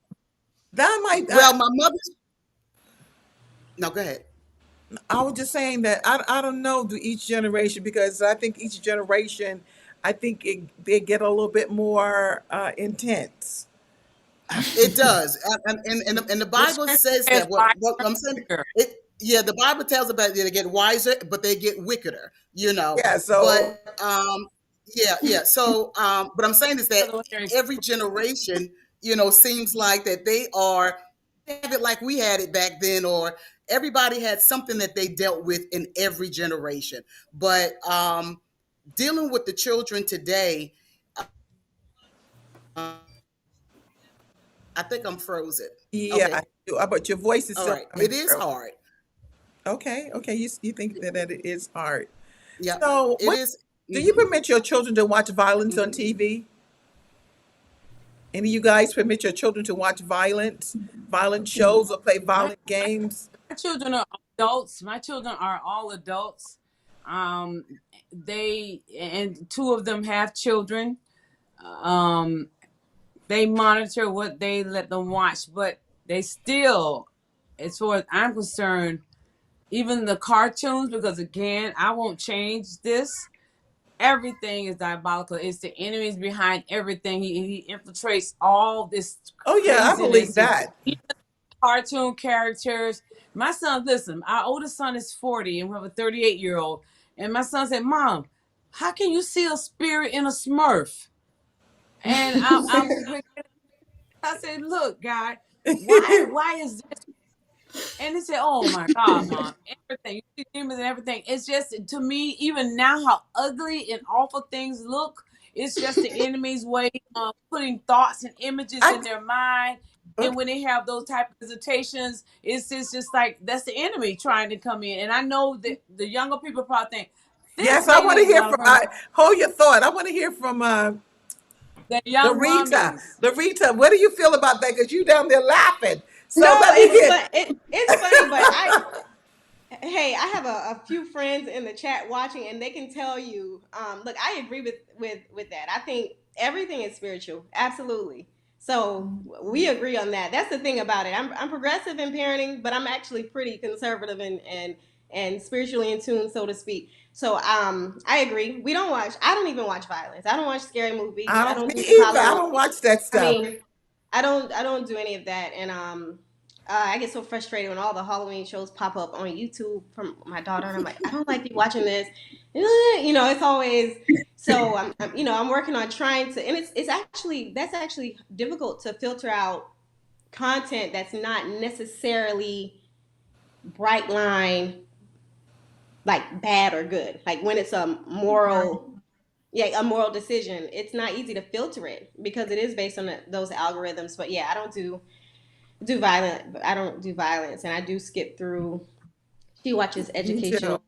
that might. my mother's. No, go ahead. I was just saying that I don't know to each generation because I think each generation, I think they get a little bit more intense. It does, and the The Bible scripture says says that. What, why what I'm saying, trigger. it yeah, the Bible tells about they get wiser, but they get wickeder. Yeah. But So yeah. So, but I'm saying is that Otherwise, every generation, seems like that they have it like we had it back then, or everybody had something that they dealt with in every generation. But dealing with the children today, I think I'm frozen. yeah, Okay. but your voice is All still right. coming It is through. hard. Okay, okay. You think that it is hard. Yeah, So it what is. do you Mm-hmm, permit your children to watch violence on mm-hmm. TV? Any of you guys permit your children to watch violent shows or play my, violent games? my children are adults. My children are all adults. Um, they and two of them have children. Um, they monitor what they let them watch, but they still, as far as I'm concerned, even the cartoons, because again, I won't change this. Everything is diabolical. It's the enemies behind everything. He infiltrates all this Oh yeah, I believe craziness and that. cartoon characters. My son, listen, our oldest son is 40 and we have a 38-year-old. And my son said, Mom, how can you see a spirit in a Smurf? And I said, look, God, why is this? And he said, "Oh my God, Mom, everything you see demons and everything. It's just to me, even now, how ugly and awful things look. It's just the enemy's way of putting thoughts and images I in their mind. And okay. when they have those type of visitations, it's just like that's the enemy trying to come in. And I know that the younger people probably think this Yes, I lady want to is hear not a from. person. Hold your thought. I want to hear from The young Larita. mummies. Larita, what do you feel about that? Because you down there laughing. So No, let me it's get. fun. It's funny, but hey, I have a few friends in the chat watching, and they can tell you. Look, I agree with that. I think everything is spiritual, absolutely. So we agree on that. That's the thing about it. I'm progressive in parenting, but I'm actually pretty conservative and and spiritually in tune, so to speak. So I agree. We don't watch. I don't even watch violence. I don't watch scary movies. I I don't, don't me do either. I Halloween. don't watch that I stuff. mean, I don't do any of that, and I get so frustrated when all the Halloween shows pop up on YouTube from my daughter, and I'm like, I don't like you watching this. It's always so. I'm working on trying to, and it's actually that's actually difficult to filter out content that's not necessarily bright line like bad or good. Like when it's a Right. moral, yeah, a moral decision. It's not easy to filter it because it is based on those algorithms. But yeah, I don't do violence, and I do skip through. She watches Me too. educational.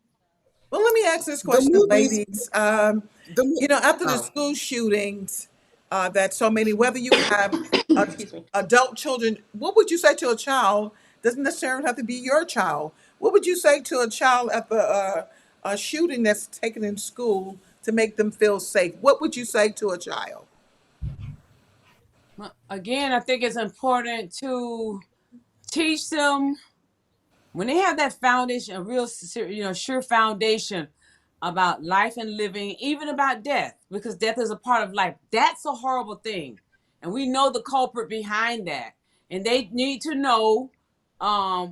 Well, let me ask this The question, movies, ladies. the After the oh, school shootings, that so many, whether you have Excuse me. adult children, what would you say to a child? Doesn't necessarily have to be your child. What would you say to a child at the a shooting that's taken in school to make them feel safe? What would you say to a child? Well, again, I think it's important to teach them when they have that foundation, a real, sure foundation about life and living, even about death, because death is a part of life. That's a horrible thing, and we know the culprit behind that, and they need to know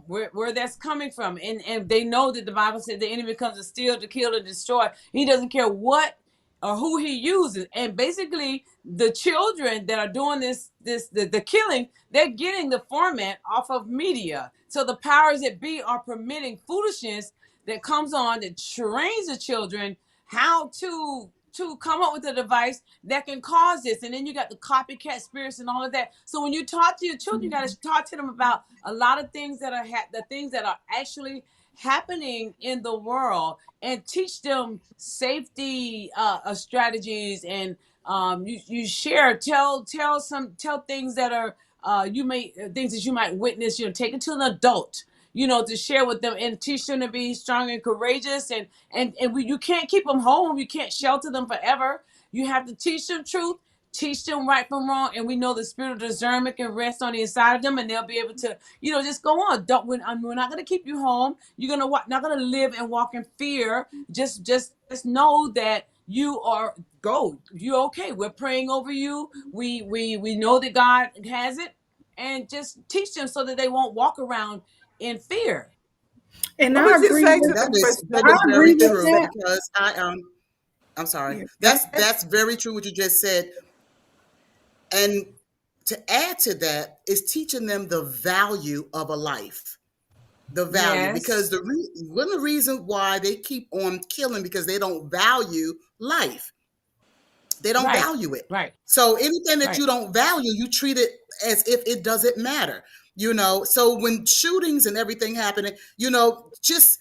where that's coming from, and they know that the Bible said the enemy comes to steal, to kill, and destroy. He doesn't care what or who he uses, and basically the children that are doing the killing, they're getting the format off of media. So the powers that be are permitting foolishness that comes on that trains the children how to come up with a device that can cause this. And then you got the copycat spirits and all of that. So when you talk to your children, you got to talk to them about a lot of things that are the things that are actually happening in the world, and teach them safety strategies, and you share, tell things that are you may things that you might witness, take it to an adult, to share with them, and teach them to be strong and courageous, and you can't keep them home, you can't shelter them forever. You have to teach them truth, teach them right from wrong, and we know the spirit of discernment can rest on the inside of them, and they'll be able to, just go on. Don't we're not going to keep you home. You're gonna not going to live and walk in fear. Just know that you are you okay. We're praying over you. We know that God has it, and just teach them so that they won't walk around in fear. And What I would you agree say and to with the person that that I is would agree very believe with that? true that. because I'm sorry. Yeah. That's very true what you just said. And to add to that is teaching them the value of a life. The value, because Yes. one of the reasons why they keep on killing because they don't value life. They don't Right. value it. Right. So anything that Right. you don't value, you treat it as if it doesn't matter. So when shootings and everything happening, just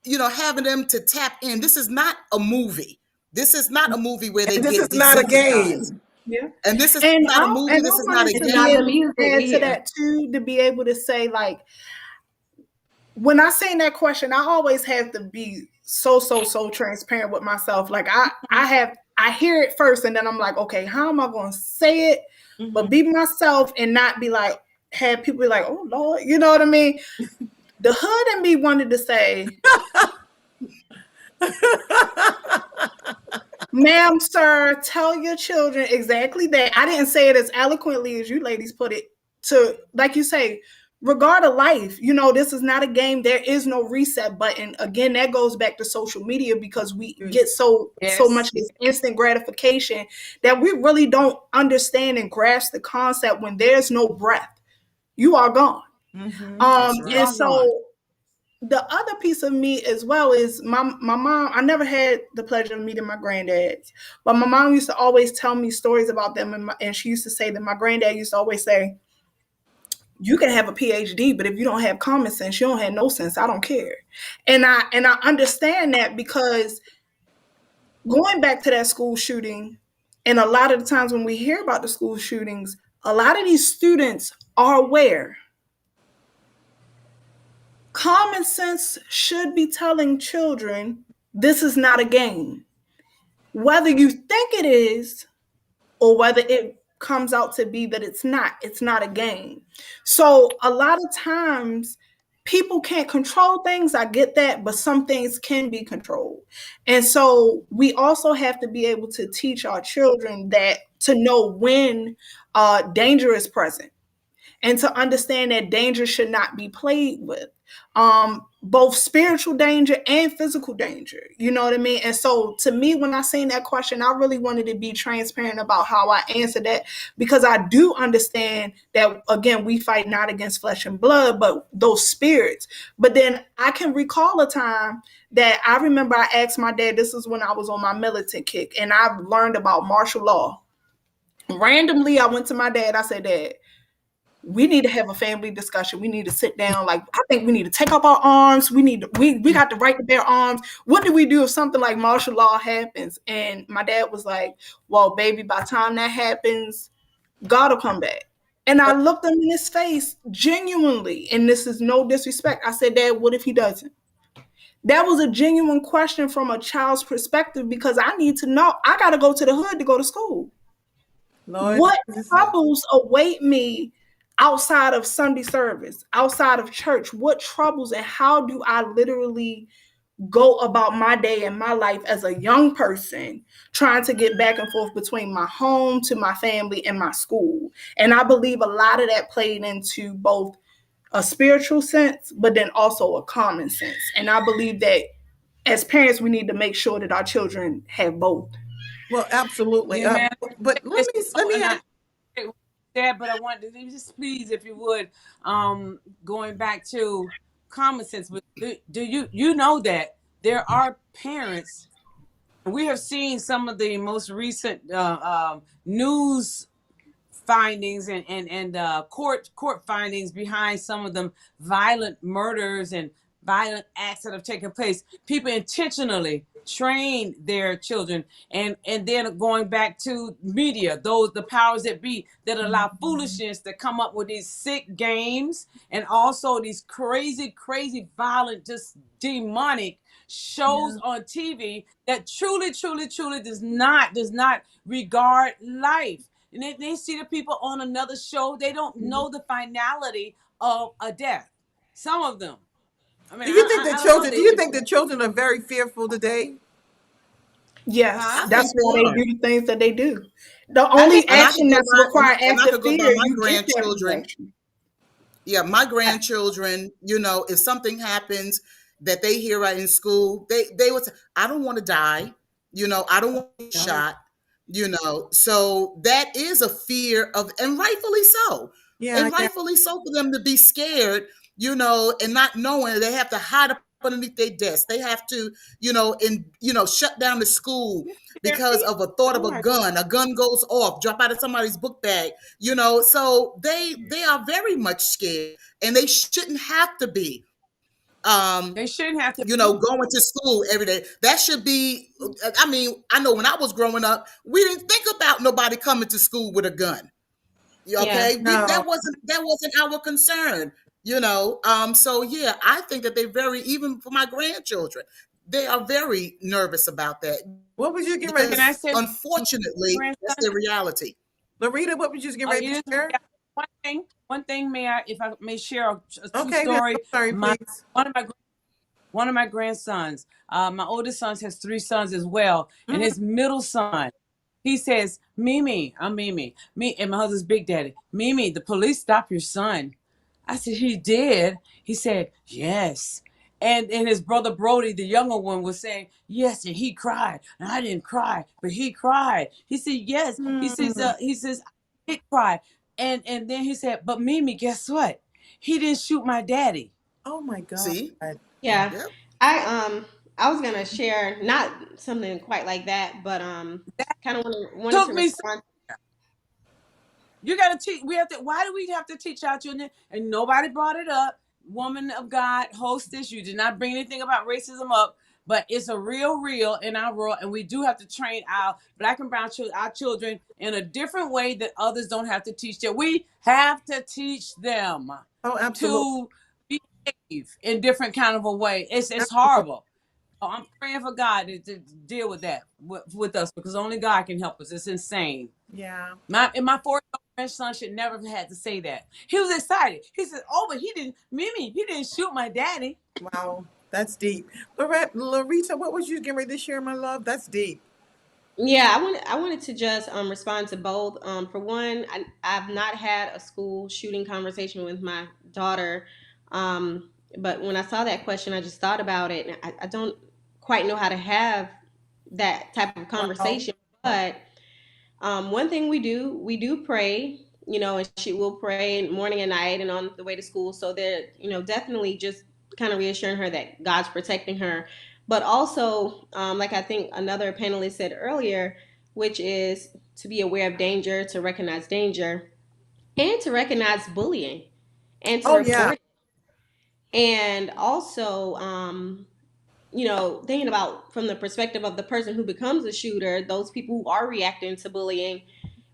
having them to tap in. This is not a movie. This is not a movie where they And this is get not a desensitized. game. Yeah. And this is And not a I movie. and I This is not wanted a It's to be not the game. able music to add to either. that too, to be able to say, like, when I seen that question, I always have to be so transparent with myself. Like I hear it first and then I'm like, okay, how am I gonna say it? But Hmm. be myself and not be like, have people be like, oh Lord, you know what I mean? The hood in me wanted to say, ma'am, sir, tell your children exactly that. I didn't say it as eloquently as you ladies put it. To, like you say, regard of life, this is not a game. There is no reset button. Again, that goes back to social media because we get so much Yes. of this instant gratification that we really don't understand and grasp the concept. When there's no breath, you are gone. Hmm. That's You And right. are gone. so the other piece of me as well is my mom. I never had the pleasure of meeting my granddads, but my mom used to always tell me stories about them, and she used to say that my granddad used to always say, "You can have a PhD, but if you don't have common sense, you don't have no sense. I don't care." And I understand that because going back to that school shooting, and a lot of the times when we hear about the school shootings, a lot of these students are aware. Common sense should be telling children this is not a game. Whether you think it is or whether it comes out to be that it's not a game. So a lot of times people can't control things. I get that, but some things can be controlled. And so we also have to be able to teach our children that to know when danger is present and to understand that danger should not be played with. Both spiritual danger and physical danger. You know what I mean? And so to me, when I seen that question, I really wanted to be transparent about how I answered that, because I do understand that again, we fight not against flesh and blood, but those spirits. But then I can recall a time that I remember I asked my dad, this is when I was on my militant kick, and I learned about martial law. Randomly, I went to my dad, I said, Dad, we need to have a family discussion. We need to sit down. Like, I think we need to take up our arms. We got the right to bear arms. What do we do if something like martial law happens? And my dad was like, well, baby, by the time that happens, God will come back. And I looked him in his face genuinely, and this is no disrespect. I said, Dad, what if he doesn't? That was a genuine question from a child's perspective, because I need to know. I got to go to the hood to go to school. Lord What Jesus. troubles await me outside of Sunday service, outside of church? What troubles, and how do I literally go about my day and my life as a young person trying to get back and forth between my home to my family and my school? And I believe a lot of that played into both a spiritual sense, but then also a common sense. And I believe that as parents, we need to make sure that our children have both. Well, absolutely. Yeah, man. But It's, let me and ask. I said, but I want to just please, if you would, going back to common sense. But do you know that there are parents? We have seen some of the most recent news findings and court findings behind some of them violent murders and violent acts that have taken place. People intentionally train their children, and then going back to media, those the powers that be that allow foolishness to come up with these sick games and also these crazy violent, just demonic shows Yeah. on TV that truly does not regard life. And they see the people on another show. They don't know the finality of a death. Some of them. I mean, I don't know. Do you think the children are very fearful today? Yes, Huh? I that's think why they they are. do the things that they do. The I think only And I could action go that's by required and I after could go by fear, my you get that grandchildren. reaction. Yeah, my grandchildren, if something happens that they hear right in school, they would say, I don't want to die, I don't want to get No. shot, So that is a fear of, and rightfully so. Yeah, And yeah. rightfully so for them to be scared, and not knowing they have to hide up underneath their desk. They have to, shut down the school because of a thought Oh of a my gun. A gun goes off, drop out of somebody's book bag, so they are very much scared, and they shouldn't have to be, They shouldn't have to be. going to school every day. That should be, I mean, I know when I was growing up, we didn't think about nobody coming to school with a gun. Yeah. Okay, No. that wasn't our concern. So yeah, I think that they very, even for my grandchildren, they are very nervous about that, What was you getting ready Can to because I say? say my unfortunately that's grandson? their reality. Loretta, what was you getting ready It to is share? one thing. May I, if I may share a true Okay, good. I'm story? sorry, My please. one of my one of my grandsons. My oldest son has three sons as well, and Mhm. his middle son. He says, Mimi, I'm Mimi. Me and my husband's Big Daddy. Mimi, the police stopped your son. I said, he did. He said, yes. And his brother Brody, the younger one, was saying, yes, and he cried. And I didn't cry, but he cried. He said, yes. Hmm. He says, I did cry. And then he said, but Mimi, guess what? He didn't shoot my daddy. Oh my God. See? Yeah. Yep. I I was gonna share not something quite like that, but kind of wanted Took to me respond. You got to teach. We have to. Why do we have to teach our children? And nobody brought it up. Woman of God, hostess, you did not bring anything about racism up, but it's a real in our world, and we do have to train our black and brown children, our children, in a different way that others don't have to teach them. We have to teach them Oh, absolutely. to behave in different kind of a way. It's Absolutely. horrible. So I'm praying for God to deal with that with us, because only God can help us. It's insane. Yeah. My 4 grandson should never have had to say that. He was excited. He said, "Oh, but he didn't, Mimi, he didn't shoot my daddy." Wow, that's deep. Larita, what was you getting ready to share, my love? That's deep. Yeah, I wanted to just respond to both. For one, I've not had a school shooting conversation with my daughter, but when I saw that question, I just thought about it, and I don't quite know how to have that type of Wow. conversation. But one thing we do pray, and she will pray morning and night and on the way to school. So they're, definitely just kind of reassuring her that God's protecting her. But also, like I think another panelist said earlier, which is to be aware of danger, to recognize danger, and to recognize bullying and to Oh yeah. report it. And also, thinking about from the perspective of the person who becomes a shooter, those people who are reacting to bullying,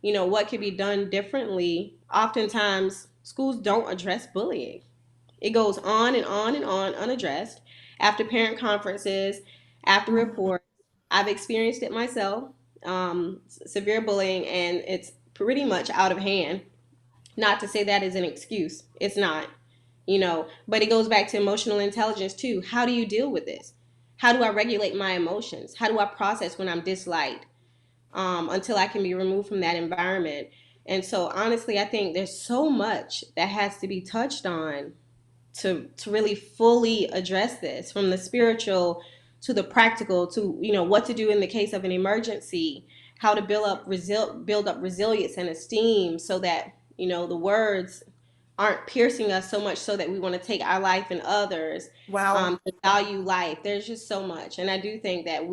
what could be done differently. Oftentimes, schools don't address bullying. It goes on and on and on unaddressed after parent conferences, after Mhm. reports. I've experienced it myself, severe bullying, and it's pretty much out of hand. Not to say that is an excuse, it's not, but it goes back to emotional intelligence too. How do you deal with this? How do I regulate my emotions? How do I process when I'm disliked, until I can be removed from that environment? And so, honestly, I think there's so much that has to be touched on to really fully address this, from the spiritual to the practical, to what to do in the case of an emergency, how to build up resilience and esteem, so that the words aren't piercing us so much so that we want to take our life and others, Wow. to value life. There's just so much, and I do think that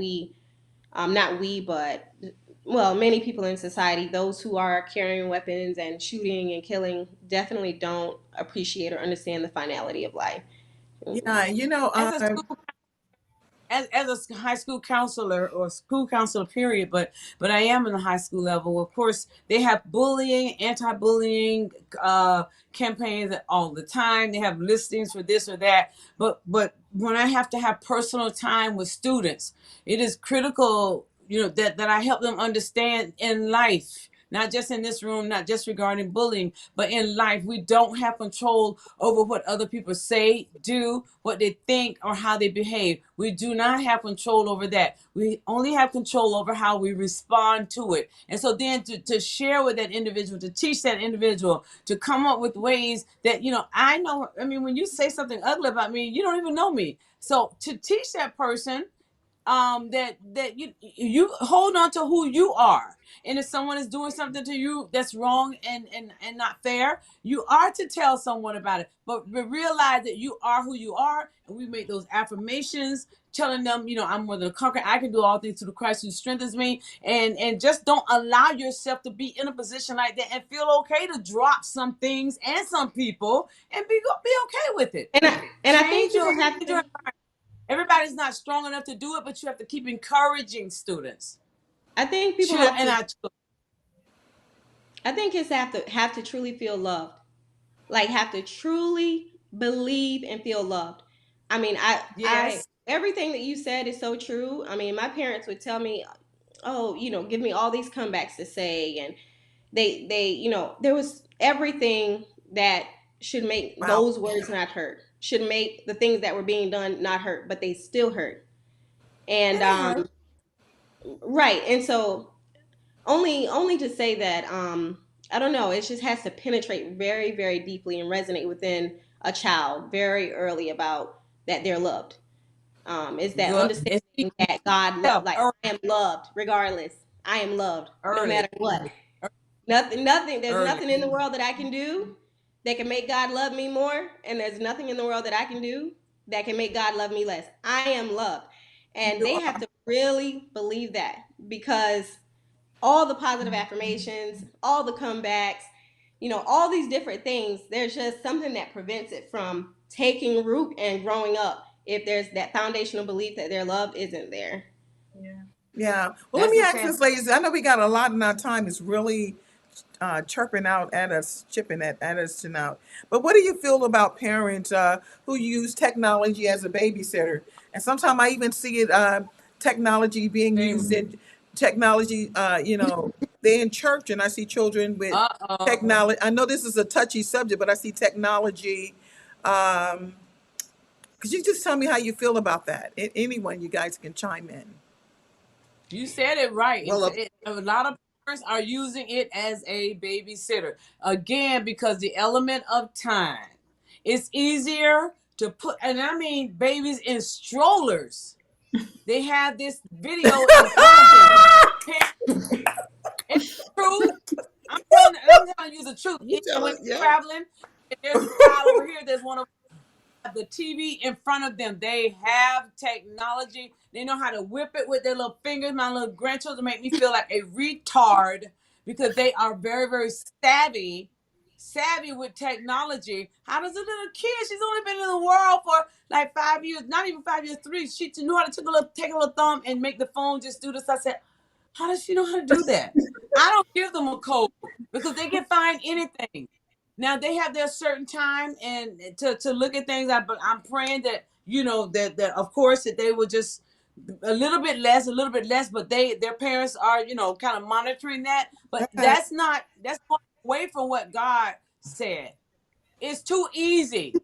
not we, but well, many people in society, those who are carrying weapons and shooting and killing, definitely don't appreciate or understand the finality of life. Yeah, As a school as a high school counselor or school counselor period, but I am in the high school level. Of course they have bullying, anti-bullying campaigns all the time. They have listings for this or that, but when I have to have personal time with students, it is critical, that I help them understand in life, not just in this room, not just regarding bullying, but in life. We don't have control over what other people say, do, what they think, or how they behave. We do not have control over that. We only have control over how we respond to it. And so then to share with that individual, to teach that individual, to come up with ways that, I know, I mean, when you say something ugly about me, you don't even know me. So to teach that person, that you hold on to who you are, and if someone is doing something to you that's wrong and not fair, you are to tell someone about it, but realize that you are who you are, and we make those affirmations telling them, I'm more than a conqueror. I can do all things through Christ who strengthens me, and just don't allow yourself to be in a position like that, and feel okay to drop some things and some people, and be okay with it. And I think Change people have your to. Everybody's not strong enough to do it, but you have to keep encouraging students. I think people have And to. our I think kids have to truly feel loved, like have to truly believe and feel loved. I mean, I yes, everything that you said is so true. I mean, my parents would tell me, oh, give me all these comebacks to say, and they there was everything that should make Wow. those words not hurt, should make the things that were being done not hurt, but they still hurt. And and it hurt. right, and so only to say that, I don't know, it just has to penetrate very, very deeply and resonate within a child very early about that they're loved. Is that Good. understanding And see, that yeah, like, I am loved regardless. I am loved no early, matter what. ear- Nothing. There's early. nothing in the world that I can do that can make God love me more, and there's nothing in the world that I can do that can make God love me less. I am loved, and You they have are. to really believe that, because all the positive affirmations, all the comebacks, all these different things, there's just something that prevents it from taking root and growing up if there's that foundational belief that their love isn't there. Yeah. Well, let That's me a ask fantastic. this, ladies. I know we got a lot in our time. It's really chirping out at us, chipping at us tonight. But what do you feel about parents who use technology as a babysitter? And sometimes I even see it technology being Same. used in technology. they're in church and I see children with Uh-oh. technology. I know this is a touchy subject, but I see technology. Um, could you just tell me how you feel about that? Anyone, you guys can chime in. You said it right. Well, A lot of parents are using it as a babysitter. Again, because the element of time. It's easier to put, and I mean babies in strollers. They have this video in front of them. It's true. I'm telling you the truth. you Even tell when it, yeah. they're traveling, if there's a child over here, there's one of the TV in front of them. They have technology. They know how to whip it with their little fingers. My little grandchildren make me feel like a retard because they are very, very savvy with technology. How does a little kid? She's only been in the world for like 5 years, not even 5 years, three. She knew how to take a little thumb and make the phone just do this. I said, how does she know how to do that? I don't give them a code because they can find anything. Now they have their certain time and to look at things. I'm praying that that of course that they will just a little bit less, but their parents are kind of monitoring that. But Okay. that's going away from what God said. It's too easy.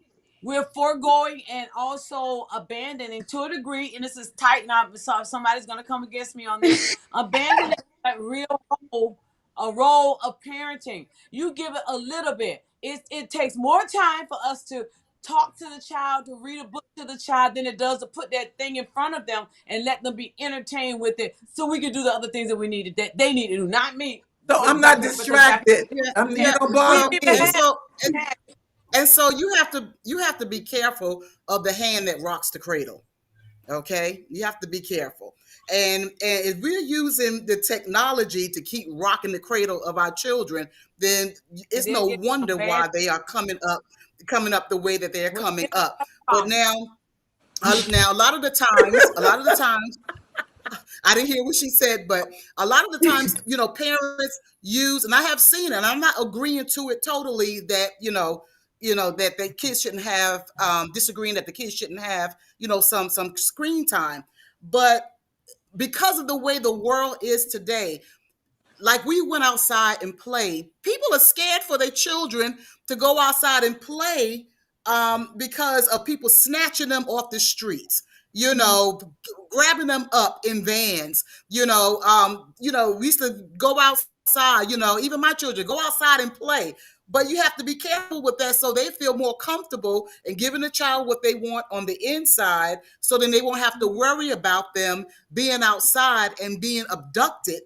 We're foregoing and also abandoning to a degree, and this is tight now. So somebody's going to come against me on this. Abandoning that real role, a role of parenting. You give it a little bit. It takes more time for us to talk to the child, to read a book to the child, than it does to put that thing in front of them and let them be entertained with it, so we can do the other things that they need to do, not me. So With I'm not because back distracted. Yeah, You yeah. don't we bother Well, need to and me. so have and so you have to be careful of the hand that rocks the cradle. Okay, you have to be careful. And if we're using the technology to keep rocking the cradle of our children, then and it's they're no getting a wonder bad why they are coming up the way that they're when coming they get up. a But problem. now a lot of the times I didn't hear what she said, but a lot of the times, parents use, and I have seen it, and I'm not agreeing to it totally that, that the kids shouldn't have, disagreeing that the kids shouldn't have, some screen time. But because of the way the world is today, like we went outside and played. People are scared for their children to go outside and play, because of people snatching them off the streets. Grabbing them up in vans. We used to go outside. Even my children go outside and play. But you have to be careful with that so they feel more comfortable in giving the child what they want on the inside, so then they won't have to worry about them being outside and being abducted,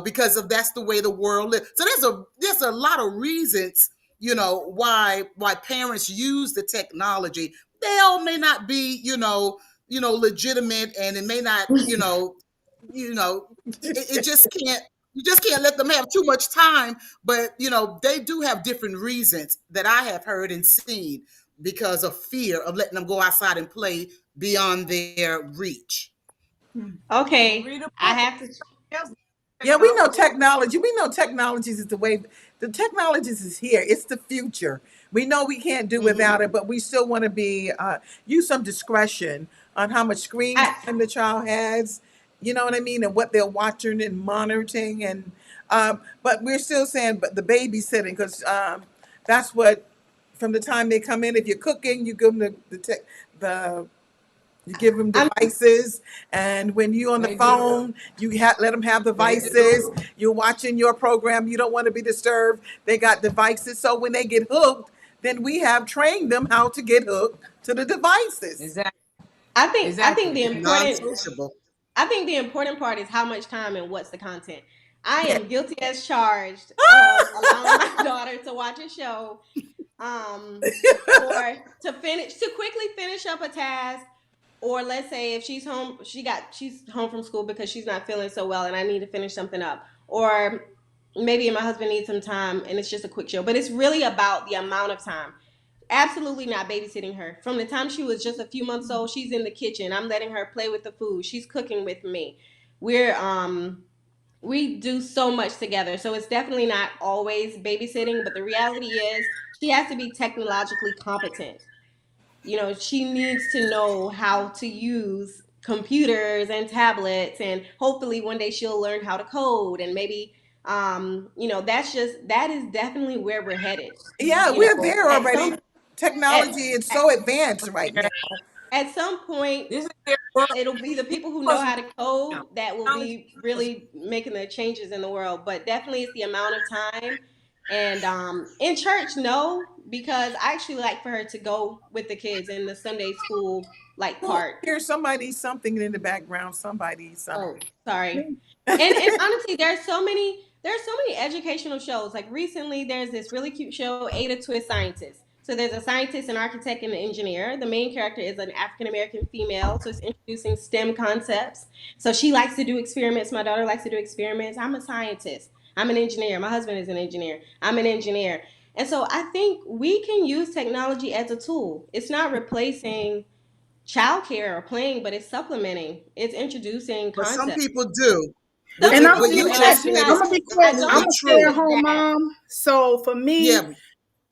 because of that's the way the world lives. So there's a lot of reasons, why parents use the technology. They all may not be, legitimate, and it may not, you know, it just can't. You just can't let them have too much time, but they do have different reasons that I have heard and seen because of fear of letting them go outside and play beyond their reach. Okay, Read a I book. have to. Else Yeah, we know technology. technology. We know technologies is the way. The technologies is here. It's the future. We know we can't do Hmm. without it, but we still want to be use some discretion on how much screen I, time the child has. You know what I mean, and what they're watching and monitoring, and but we're still saying, but the babysitting, because that's what from the time they come in. If you're cooking, you give them the you give them I'm devices, and when you on the They do. phone, let them have They devices. do. You're watching your program. You don't want to be disturbed. They got devices, so when they get hooked, then we have trained them how to get hooked to the devices. Exactly. I think Exactly. Non-sociable. the important part is how much time and what's the content. I Yeah. am guilty as charged of allowing my daughter to watch a show, um, or to quickly finish up a task, or let's say if she's home from school because she's not feeling so well and I need to finish something up, or maybe my husband needs some time and it's just a quick show, but it's really about the amount of time. Absolutely not babysitting her. From the time she was just a few months old, she's in the kitchen. I'm letting her play with the food. She's cooking with me. We do so much together. So it's definitely not always babysitting, but the reality is she has to be technologically competent. She needs to know how to use computers and tablets, and hopefully one day she'll learn how to code and maybe that is definitely where we're headed. Yeah, You we're know, there at already. some at Technology is so advanced right now. at some point, This is their world. it'll be the This people who know was how to now. code that will Technology be was really making the changes in the world. But definitely, it's the amount of time. And in church, no, because I actually like for her to go with the kids in the Sunday school like Well, part. here's somebody something in the background. Somebody Oh, something. sorry. And honestly, there's so many educational shows. Like recently, there's this really cute show, Ada Twist Scientist. So there's a scientist, an architect, and an engineer. The main character is an African American female, so it's introducing STEM concepts. So she likes to do experiments. My daughter likes to do experiments. I'm a scientist. I'm an engineer. My husband is an engineer. I'm an engineer. And so I think we can use technology as a tool. It's not replacing childcare or playing, but it's supplementing. It's introducing But some concepts. people do. Some And I'm people What do, you and I just do said not. I'm is gonna be quick. I don't I'm absolutely a agree true. with stay-at-home that. mom. So for me, Yeah,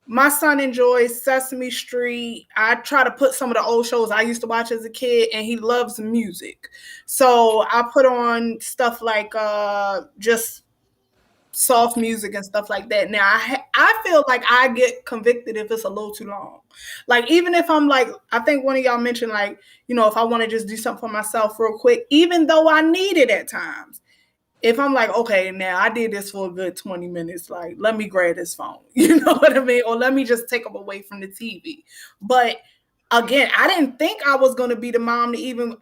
my son enjoys Sesame Street. I try to put some of the old shows I used to watch as a kid, and he loves music. So I put on stuff like just soft music and stuff like that. Now I feel like I get convicted if it's a little too long. Like even if I'm like, I think one of y'all mentioned like, if I want to just do something for myself real quick, even though I need it at times. If I'm like, okay, now I did this for a good 20 minutes, like let me grab this phone. You know what I mean? Or let me just take them away from the TV. But again, I didn't think I was gonna be the mom to even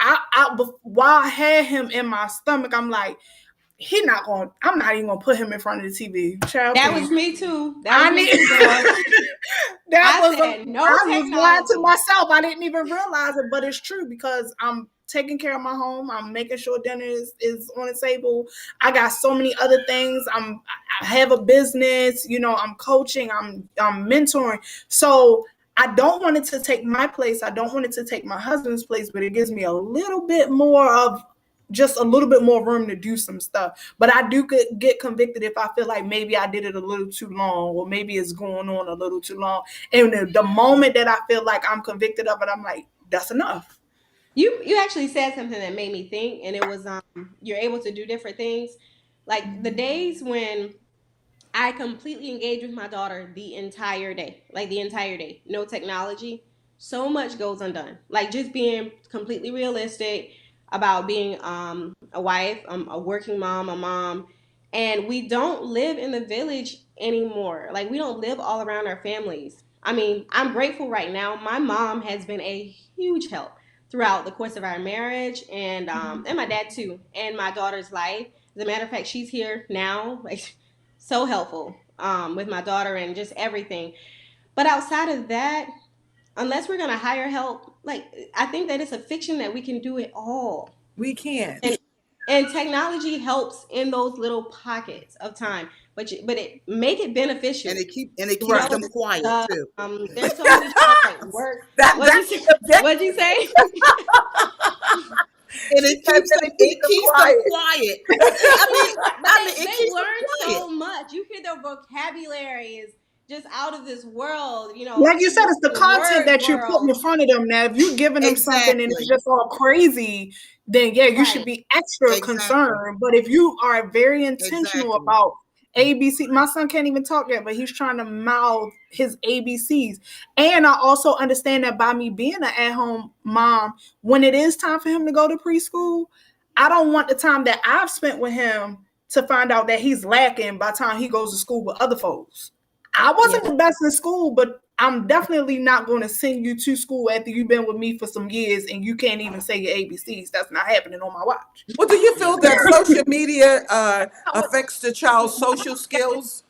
while I had him in my stomach, I'm like, I'm not even gonna put him in front of the TV. Child, That was please. me too. That was I me need too, girl. that I was said no I was lying to technology. myself. I didn't even realize it, but it's true because I'm taking care of my home. I'm making sure dinner is on the table. I got so many other things. I have a business, I'm coaching, I'm mentoring. So I don't want it to take my place. I don't want it to take my husband's place, but it gives me a little bit more of just a little bit more room to do some stuff. But I do get convicted if I feel like maybe I did it a little too long, or maybe it's going on a little too long. And the moment that I feel like I'm convicted of it, I'm like, that's enough. You actually said something that made me think, and it was you're able to do different things. Like the days when I completely engage with my daughter the entire day, like the entire day, no technology. So much goes undone. Like just being completely realistic about being a wife, a working mom, a mom, and we don't live in the village anymore. Like we don't live all around our families. I mean, I'm grateful right now. My mom has been a huge help throughout the course of our marriage, and my dad too, and my daughter's life. As a matter of fact, she's here now. Like so helpful with my daughter and just everything. But outside of that, unless we're gonna hire help, like I think that it's a fiction that we can do it all. We can. And and technology helps in those little pockets of time, but it make it and beneficial. it You keeps know, Right. them quiet too. there's so many shows like work. What'd you That's say? the What'd you objective. say? And She said that it keeps it them keeps them quiet. quiet. But It they keeps them learn quiet. so much. You hear their vocabulary is just out of this world. Like you She said, works it's the in the content word that you're putting in world. front of them. Now, if you're giving them something and it's Exactly. just all crazy, then yeah, you should Right. be extra Exactly. concerned. But if you are very intentional Exactly. about ABC, my son can't even talk yet, but he's trying to mouth his ABCs. And I also understand that by me being an at-home mom, when it is time for him to go to preschool, I don't want the time that I've spent with him to find out that he's lacking by the time he goes to school with other folks. I Yeah. wasn't the best in school, but I'm definitely not going to send you to school after you've been with me for some years and you can't even say your ABCs. That's not happening on my watch. Well, do you feel Yeah. that social media what- affects the child's social skills?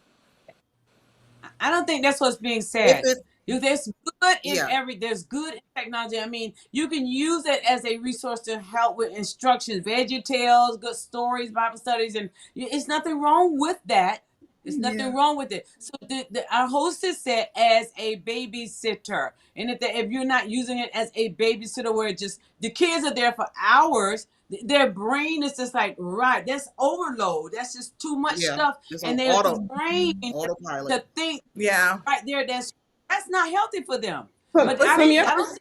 I don't think that's what's being If said. it's There's good in yeah, there's good in technology. I mean, you can use it as a resource to help with instructions, veggie tales, good stories, Bible studies, and it's nothing wrong with that. There's Yeah. nothing wrong with it. So our hostess said as a babysitter, and if you're not using it as a babysitter, where it just the kids are there for hours, their brain is just like right. That's overload. That's just too much yeah. stuff, It's on and their brain autopilot. to think Yeah. right there that's not healthy for them. From, But from your I don't see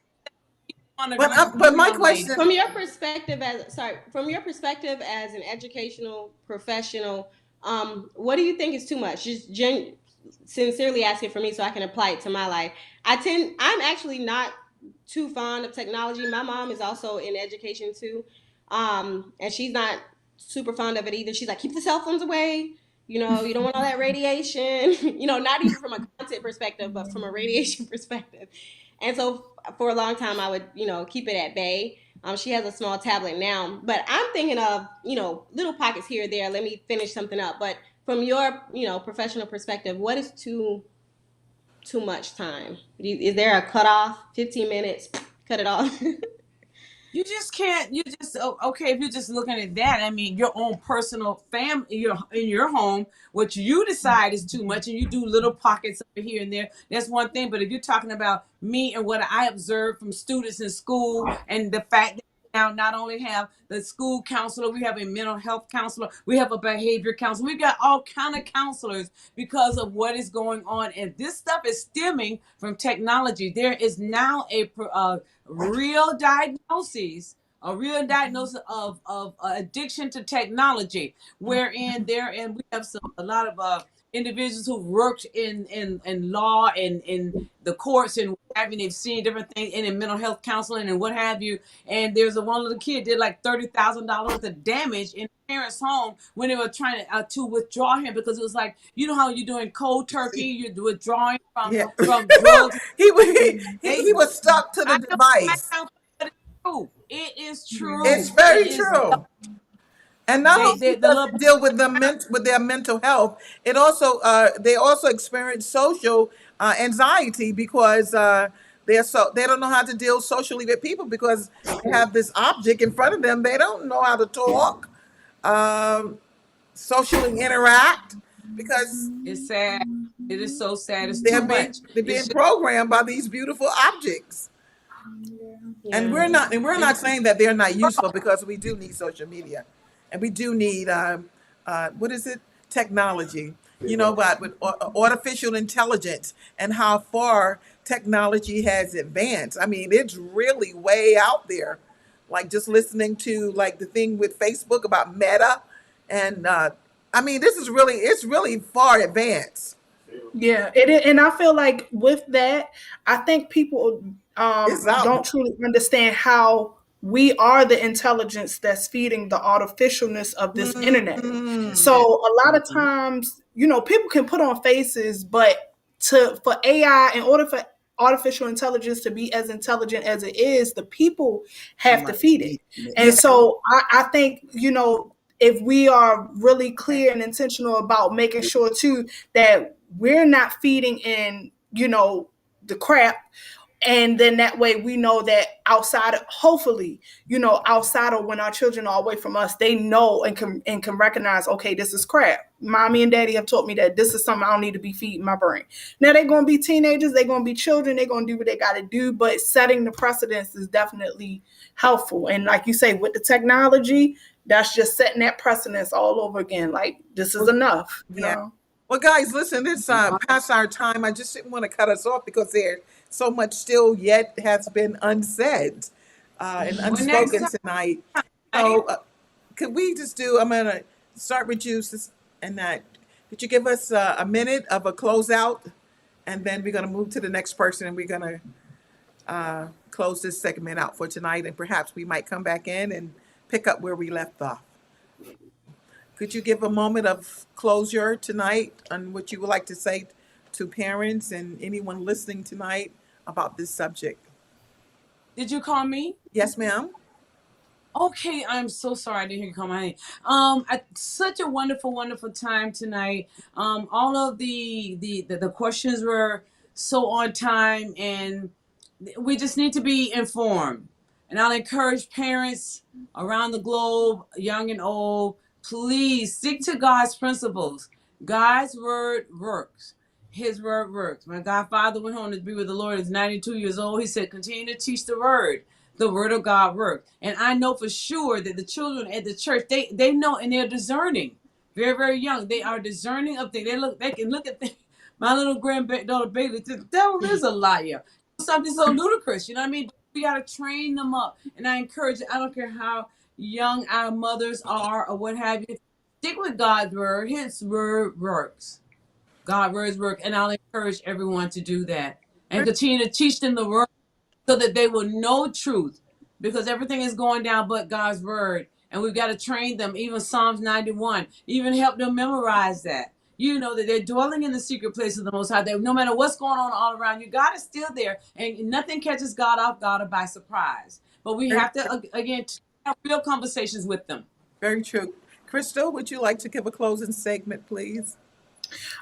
one of But you my young ladies. question, from your perspective as sorry, from your perspective as an educational professional, What do you think is too much? Just sincerely asking for me so I can apply it to my life. I'm actually not too fond of technology. My mom is also in education too. And she's not super fond of it either. She's like, keep the cell phones away. You don't want all that radiation, not even from a content perspective, but from a radiation perspective. And so for a long time, I would, keep it at bay. She has a small tablet now, but I'm thinking of, little pockets here or there. Let me finish something up. But from your, professional perspective, what is too much time? Is there a cutoff? 15 minutes, cut it off. You just can't. You just okay. If you're just looking at that, I mean, your own personal family, your in your home, what you decide is too much, and you do little pockets over here and there. That's one thing. But if you're talking about me and what I observed from students in school, and the fact that now not only have the school counselor, we have a mental health counselor, we have a behavior counselor, we've got all kind of counselors because of what is going on, and this stuff is stemming from technology. There is now real diagnoses a real diagnosis of addiction to technology, wherein there and we have a lot of individuals who worked in law and in the courts and what have you. They've seen different things in mental health counseling and what have you. And there's a one little kid did like $30,000 worth of damage in parents' home when they were trying to withdraw him because it was like, you know how you're doing cold turkey, you're withdrawing Yeah. from drugs. He They was stuck to the I know it might device. sound, but it's true. It is It's true. It very is. true. And not only The does little it deal with with their mental health, it also they also experience social anxiety because they don't know how to deal socially with people because they have this object in front of them. They don't know how to talk, um, socially interact because it's sad. It is so sad. It's too much. they're It's being just programmed by these beautiful objects. And Yeah. we're not saying that they're not useful because we do need social media, and we do need what is it, technology. But with artificial intelligence and how far technology has advanced, I mean, it's really way out there. Like just listening to like the thing with Facebook about Meta, and I mean, it's really far advanced. Yeah, and I feel like with that, I think people It's out don't truly understand how we are the intelligence that's feeding the artificialness of this there. internet. Mhm. So a lot of times, people can put on faces, but for AI, in order for artificial intelligence to be as intelligent as it is, the people have to Somebody feed it. feeding it. And Yeah, so I think, if we are really clear and intentional about making sure too that we're not feeding in, the crap, and then that way we know that outside of, hopefully, outside of when our children are away from us, they know and can recognize, okay, this is crap. Mommy and daddy have taught me that this is something I don't need to be feeding my brain. Now they're going to be teenagers, they're going to be children, they're going to do what they got to do, but setting the precedence is definitely helpful. And like you say, with the technology, that's just setting that precedence all over again. Like, this is well, enough, yeah. Well, guys, listen, it's past our time. I just didn't want to cut us off because there's so much still yet has been unsaid and when next unspoken time, tonight. right? So, could we just do? I'm gonna start with you, and that. Could you give us a minute of a closeout, and then we're gonna move to the next person, and we're gonna close this segment out for tonight, and perhaps we might come back in and pick up where we left off. Could you give a moment of closure tonight on what you would like to say to parents and anyone listening tonight about this subject? Did you call me? Yes, ma'am. Okay, I'm so sorry I didn't hear you call my name. Such a wonderful, wonderful time tonight. All of the questions were so on time, and we just need to be informed. And I'll encourage parents around the globe, young and old, please stick to God's principles. God's word works. His word works. My godfather went home to be with the Lord. He's 92 years old. He said, continue to teach the word. The word of God works. And I know for sure that the children at the church, they know and they're discerning. Very, very young. They are discerning of things. They can look at things. My little granddaughter Bailey, the devil is a liar. Something so ludicrous, you know what I mean? We gotta train them up. And I encourage, I don't care how young our mothers are or what have you, Stick with God's word. His word works. God's words work, and I'll encourage everyone to do that and continue to teach them the word so that they will know truth, because everything is going down but God's word, and we've got to train them. Even Psalms 91, even help them memorize that. You know that they're dwelling in the secret place of the Most High. That no matter what's going on all around you, God is still there, and nothing catches God off guard or by surprise. But we Very, have to again have real conversations with them. very true. Crystal, would you like to give a closing segment, please?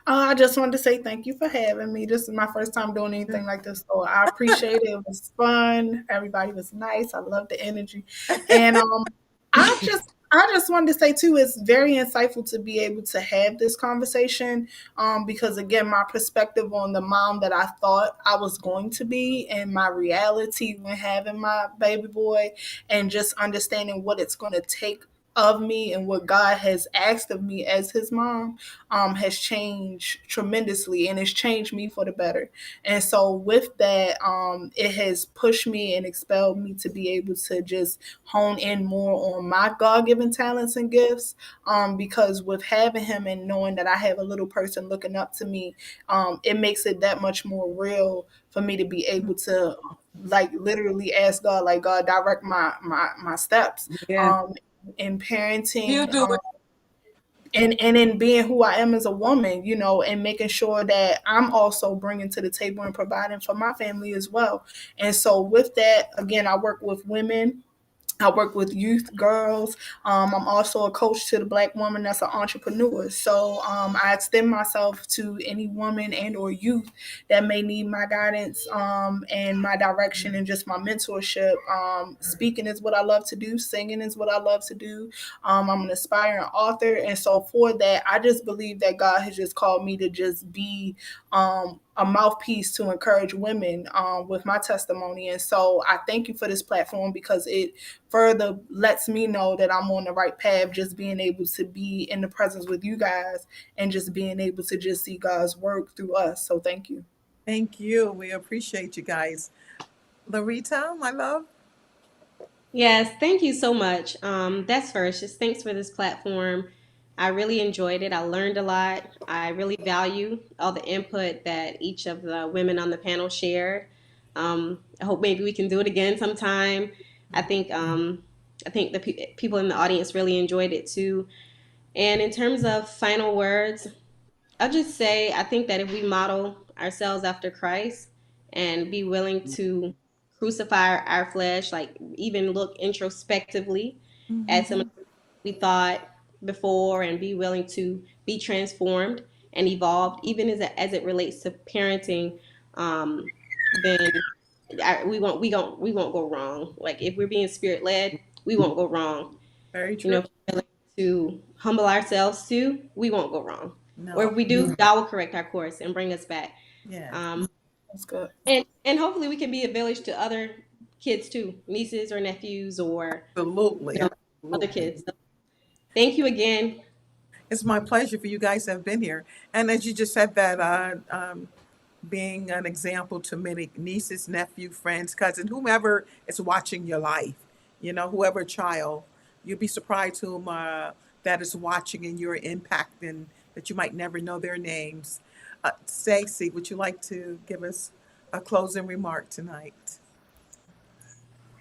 I just wanted to say thank you for having me. This is my first time doing anything like this, so I appreciate it. It was fun. Everybody was nice. I love the energy, and I just wanted to say too, it's very insightful to be able to have this conversation, because again, my perspective on the mom that I thought I was going to be and my reality when having my baby boy, and just understanding what it's going to take of me and what God has asked of me as his mom, has changed tremendously, and it's changed me for the better. And so with that, it has pushed me and expelled me to be able to just hone in more on my God-given talents and gifts, because with having him and knowing that I have a little person looking up to me, it makes it that much more real for me to be able to like literally ask God, like, God, direct my steps, Yeah, in he'll parenting, do it. and in being who I am as a woman, and making sure that I'm also bringing to the table and providing for my family as well. And so with that, again, I work with women, I work with youth girls. I'm also a coach to the Black woman that's an entrepreneur. So I extend myself to any woman and or youth that may need my guidance, and my direction and just my mentorship. Speaking is what I love to do. Singing is what I love to do. I'm an aspiring author. And so for that, I just believe that God has just called me to just be a mouthpiece to encourage women, with my testimony. And so I thank you for this platform, because it further lets me know that I'm on the right path, just being able to be in the presence with you guys and just being able to just see God's work through us. So thank you. Thank you. We appreciate you guys. Larita, my love. Yes, thank you so much. That's first. Just thanks for this platform. I really enjoyed it. I learned a lot. I really value all the input that each of the women on the panel shared. I hope maybe we can do it again sometime. I think I think the people in the audience really enjoyed it too. And in terms of final words, I'll just say I think that if we model ourselves after Christ and be willing to crucify our flesh, like even look introspectively at some of Mhm. the things we thought before, and be willing to be transformed and evolved, even as it relates to parenting, then we won't go wrong. Like if we're being spirit led, we won't go wrong. Very You true. know, if we're willing to humble ourselves too, we won't go wrong. Or No. if we do, God will correct our course and bring us back. Yes. Um, That's good. and hopefully we can be a village to other kids too, nieces or nephews, or Absolutely. other Absolutely. kids. So thank you again. It's my pleasure for you guys to have been here. And as you just said that, being an example to many nieces, nephew, friends, cousins, whomever is watching your life, whoever child, you'd be surprised whom that is watching and you're impacting that you might never know their names. Stacey, would you like to give us a closing remark tonight?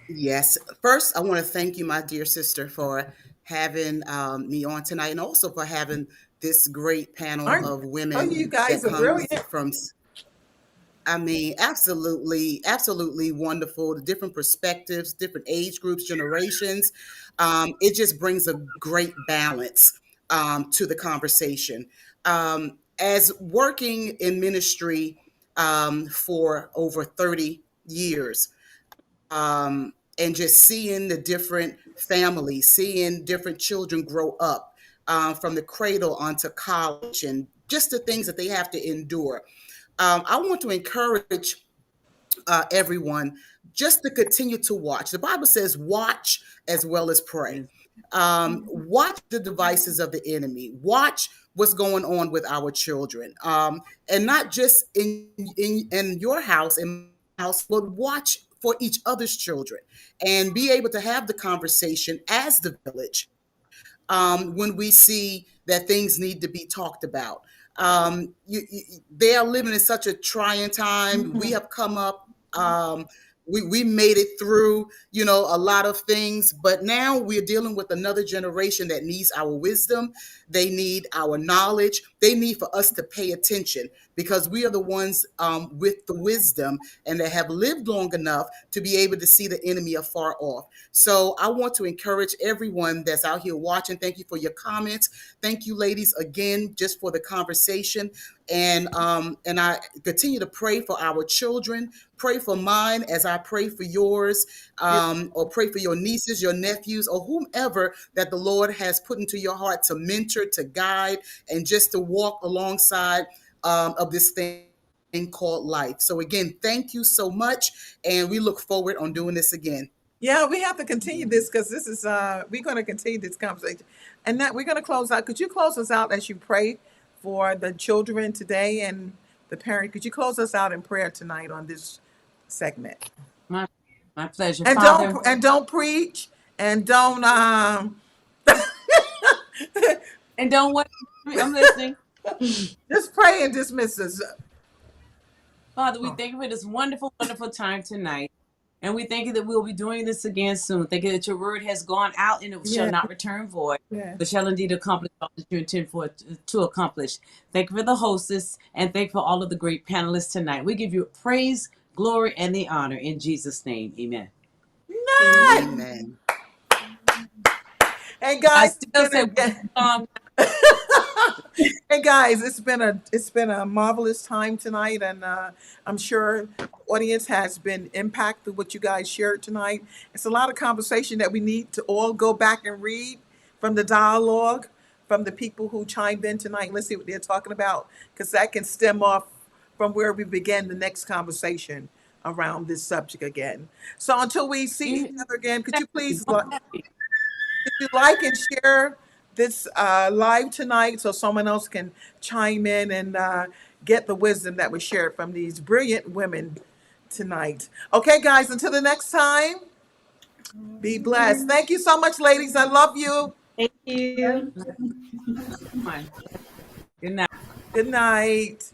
Yes. First, I want to thank you, my dear sister, for having me on tonight, and also for having this great panel Aren't of Oh, women you that guys are comes brilliant. from, I mean, absolutely, absolutely wonderful. The different perspectives, different age groups, generations. It just brings a great balance to the conversation. As working in ministry for over 30 years, and just seeing the different families, seeing different children grow up from the cradle onto college, and just the things that they have to endure. I want to encourage everyone just to continue to watch. The Bible says, watch as well as pray. Yes. Watch the devices of the enemy. Watch what's going on with our children, and not just in your house, in my house, but watch for each other's children and be able to have the conversation as the village, when we see that things need to be talked about. They are living in such a trying time. We Mhm. have come up. We made it through, a lot of things, but now we're dealing with another generation that needs our wisdom. They need our knowledge. They need for us to pay attention because we are the ones with the wisdom and that have lived long enough to be able to see the enemy afar off. So I want to encourage everyone that's out here watching. Thank you for your comments. Thank you, ladies, again, just for the conversation. And I continue to pray for our children. Pray for mine as I pray for yours, Yeah. or pray for your nieces, your nephews, or whomever that the Lord has put into your heart to mentor, to guide, and just to walk alongside of this thing called life. So again, thank you so much, and we look forward on doing this again. Yeah, we have to continue this because this is we're going to continue this conversation, and that we're going to close out. Could you close us out as you pray for the children today and the parent? Could you close us out in prayer tonight on this segment? My, my pleasure, And Father. don't preach and don't And don't wait. I'm listening. just pray and dismiss us. Father, we thank you for this wonderful, wonderful time tonight. And we thank you that we'll be doing this again soon. Thank you that your word has gone out and it shall Yeah, not return void, yeah. but shall indeed accomplish all that you intend for it to accomplish. Thank you for the hostess and thank you for all of the great panelists tonight. We give you praise, glory, and the honor in Jesus' name. Amen. Not. Amen. Amen. Hey I guys, it's still been say one a song. hey guys, it's been a marvelous time tonight, and I'm sure the audience has been impacted with what you guys shared tonight. It's a lot of conversation that we need to all go back and read from the dialogue from the people who chimed in tonight. Let's see what they're talking about because that can stem off from where we begin the next conversation around this subject again. So until we see each You, other again, could you please don't worry. could you like and share this live tonight so someone else can chime in and get the wisdom that was shared from these brilliant women tonight? Okay, guys, until the next time, be blessed. Thank you so much, ladies. I love you. Thank you. Come on. Good night. Good night.